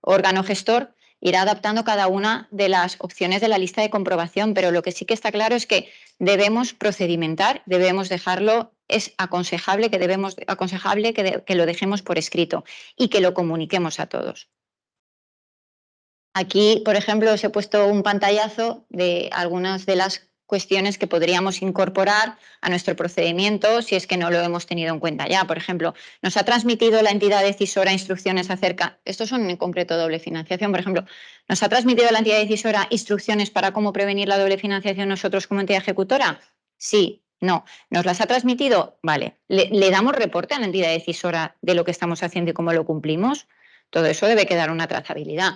órgano gestor, irá adaptando cada una de las opciones de la lista de comprobación, pero lo que sí que está claro es que debemos procedimentar, debemos dejarlo, es aconsejable que lo dejemos por escrito y que lo comuniquemos a todos. Aquí, por ejemplo, os he puesto un pantallazo de algunas de las cuestiones que podríamos incorporar a nuestro procedimiento si es que no lo hemos tenido en cuenta ya. Por ejemplo, nos ha transmitido la entidad decisora instrucciones acerca, estos son en concreto doble financiación, por ejemplo, nos ha transmitido la entidad decisora instrucciones para cómo prevenir la doble financiación nosotros como entidad ejecutora. Sí, no. ¿Nos las ha transmitido? Vale. ¿Le damos reporte a la entidad decisora de lo que estamos haciendo y cómo lo cumplimos? Todo eso debe quedar una trazabilidad.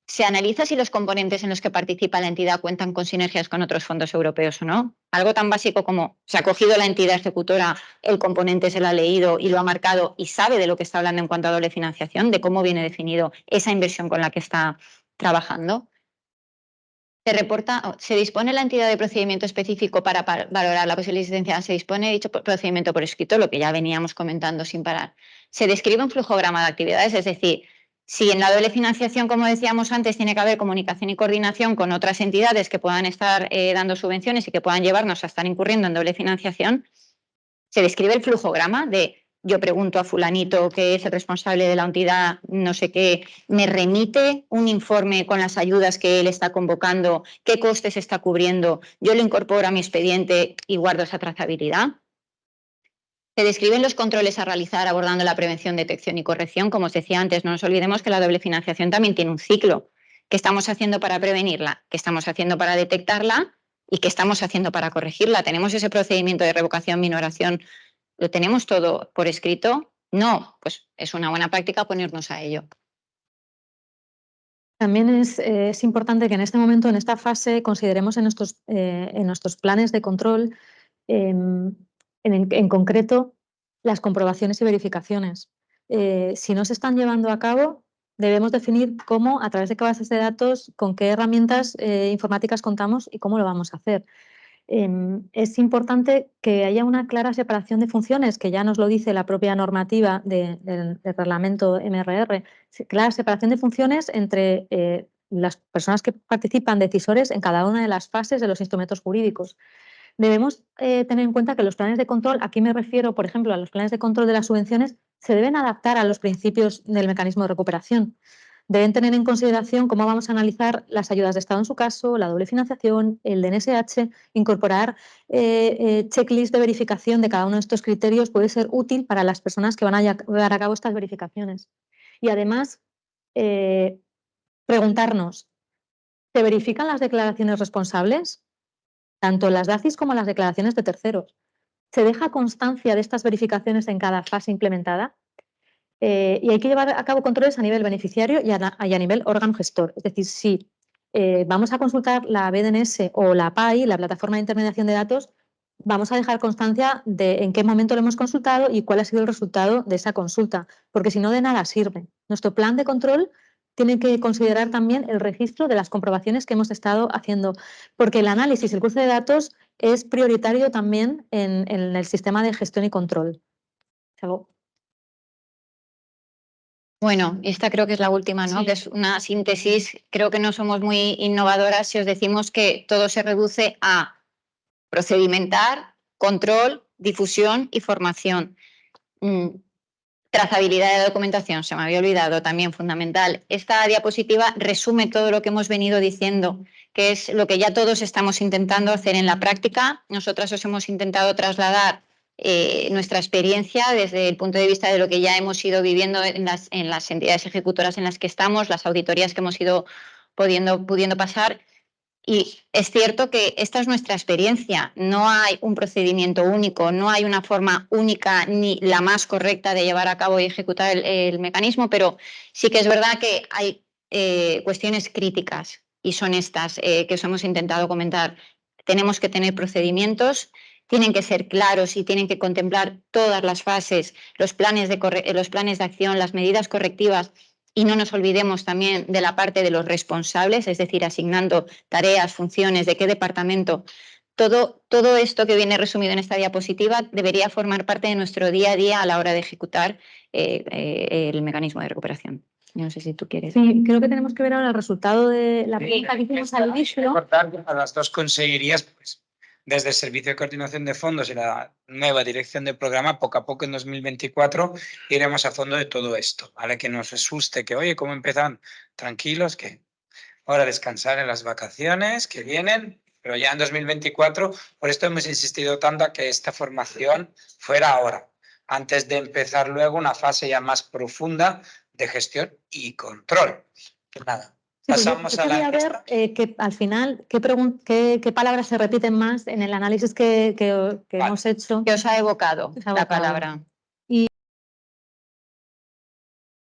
¿Se analiza si los componentes en los que participa la entidad cuentan con sinergias con otros fondos europeos o no? Algo tan básico como se ha cogido la entidad ejecutora, el componente se lo ha leído y lo ha marcado y sabe de lo que está hablando en cuanto a doble financiación, de cómo viene definido esa inversión con la que está trabajando. Se dispone la entidad de procedimiento específico para valorar la posible existencia, se dispone dicho procedimiento por escrito, lo que ya veníamos comentando sin parar. Se describe un flujograma de actividades, es decir, si en la doble financiación, como decíamos antes, tiene que haber comunicación y coordinación con otras entidades que puedan estar dando subvenciones y que puedan llevarnos a estar incurriendo en doble financiación, se describe el flujograma de yo pregunto a fulanito que es el responsable de la entidad, no sé qué, me remite un informe con las ayudas que él está convocando, qué costes está cubriendo, yo lo incorporo a mi expediente y guardo esa trazabilidad. Se describen los controles a realizar abordando la prevención, detección y corrección. Como os decía antes, no nos olvidemos que la doble financiación también tiene un ciclo. ¿Qué estamos haciendo para prevenirla? ¿Qué estamos haciendo para detectarla? ¿Y qué estamos haciendo para corregirla? ¿Tenemos ese procedimiento de revocación, minoración? ¿Lo tenemos todo por escrito? No, pues es una buena práctica ponernos a ello. También es importante que en este momento, en esta fase, consideremos en nuestros planes de control, en concreto, las comprobaciones y verificaciones. Si no se están llevando a cabo, debemos definir cómo, a través de qué bases de datos, con qué herramientas informáticas contamos y cómo lo vamos a hacer. Es importante que haya una clara separación de funciones, que ya nos lo dice la propia normativa del reglamento MRR, clara separación de funciones entre las personas que participan, decisores, en cada una de las fases de los instrumentos jurídicos. Debemos tener en cuenta que los planes de control, aquí me refiero, por ejemplo, a los planes de control de las subvenciones, se deben adaptar a los principios del mecanismo de recuperación. Deben tener en consideración cómo vamos a analizar las ayudas de Estado en su caso, la doble financiación, el DNSH, incorporar checklists de verificación de cada uno de estos criterios puede ser útil para las personas que van a llevar a cabo estas verificaciones. Y además, preguntarnos, ¿se verifican las declaraciones responsables? Tanto las DACIs como las declaraciones de terceros. ¿Se deja constancia de estas verificaciones en cada fase implementada? Y hay que llevar a cabo controles a nivel beneficiario y a nivel órgano gestor. Es decir, si vamos a consultar la BDNS o la PAI, la plataforma de intermediación de datos, vamos a dejar constancia de en qué momento lo hemos consultado y cuál ha sido el resultado de esa consulta, porque si no, de nada sirve. Nuestro plan de control tiene que considerar también el registro de las comprobaciones que hemos estado haciendo, porque el análisis, el cruce de datos es prioritario también en el sistema de gestión y control. Bueno, esta creo que es la última, ¿no? Sí. Que es una síntesis. Creo que no somos muy innovadoras si os decimos que todo se reduce a procedimentar, control, difusión y formación. Trazabilidad de documentación, se me había olvidado, también fundamental. Esta diapositiva resume todo lo que hemos venido diciendo, que es lo que ya todos estamos intentando hacer en la práctica. Nosotras os hemos intentado trasladar nuestra experiencia desde el punto de vista de lo que ya hemos ido viviendo en las entidades ejecutoras en las que estamos, las auditorías que hemos ido pudiendo pasar. Y es cierto que esta es nuestra experiencia. No hay un procedimiento único, no hay una forma única ni la más correcta de llevar a cabo y ejecutar el mecanismo, pero sí que es verdad que hay cuestiones críticas y son estas que os hemos intentado comentar. Tenemos que tener procedimientos, tienen que ser claros y tienen que contemplar todas las fases, los planes de acción, las medidas correctivas. Y no nos olvidemos también de la parte de los responsables, es decir, asignando tareas, funciones, de qué departamento. Todo esto que viene resumido en esta diapositiva debería formar parte de nuestro día a día a la hora de ejecutar el mecanismo de recuperación. Yo no sé si tú quieres. Sí, creo que tenemos que ver ahora el resultado de la pregunta que hicimos al inicio. A las dos consejerías, pues, desde el Servicio de Coordinación de Fondos y la nueva Dirección de Programa, poco a poco en 2024 iremos a fondo de todo esto, ¿vale? Que nos asuste, que oye, ¿cómo empiezan? Tranquilos, que ahora descansar en las vacaciones que vienen, pero ya en 2024, por esto hemos insistido tanto a que esta formación fuera ahora, antes de empezar luego una fase ya más profunda de gestión y control. Pues nada. Sí, pues Pasamos yo a la quería ver que al final qué palabras se repiten más en el análisis que Vale. hemos hecho. ¿Qué os ha evocado Os ha la evocado. palabra?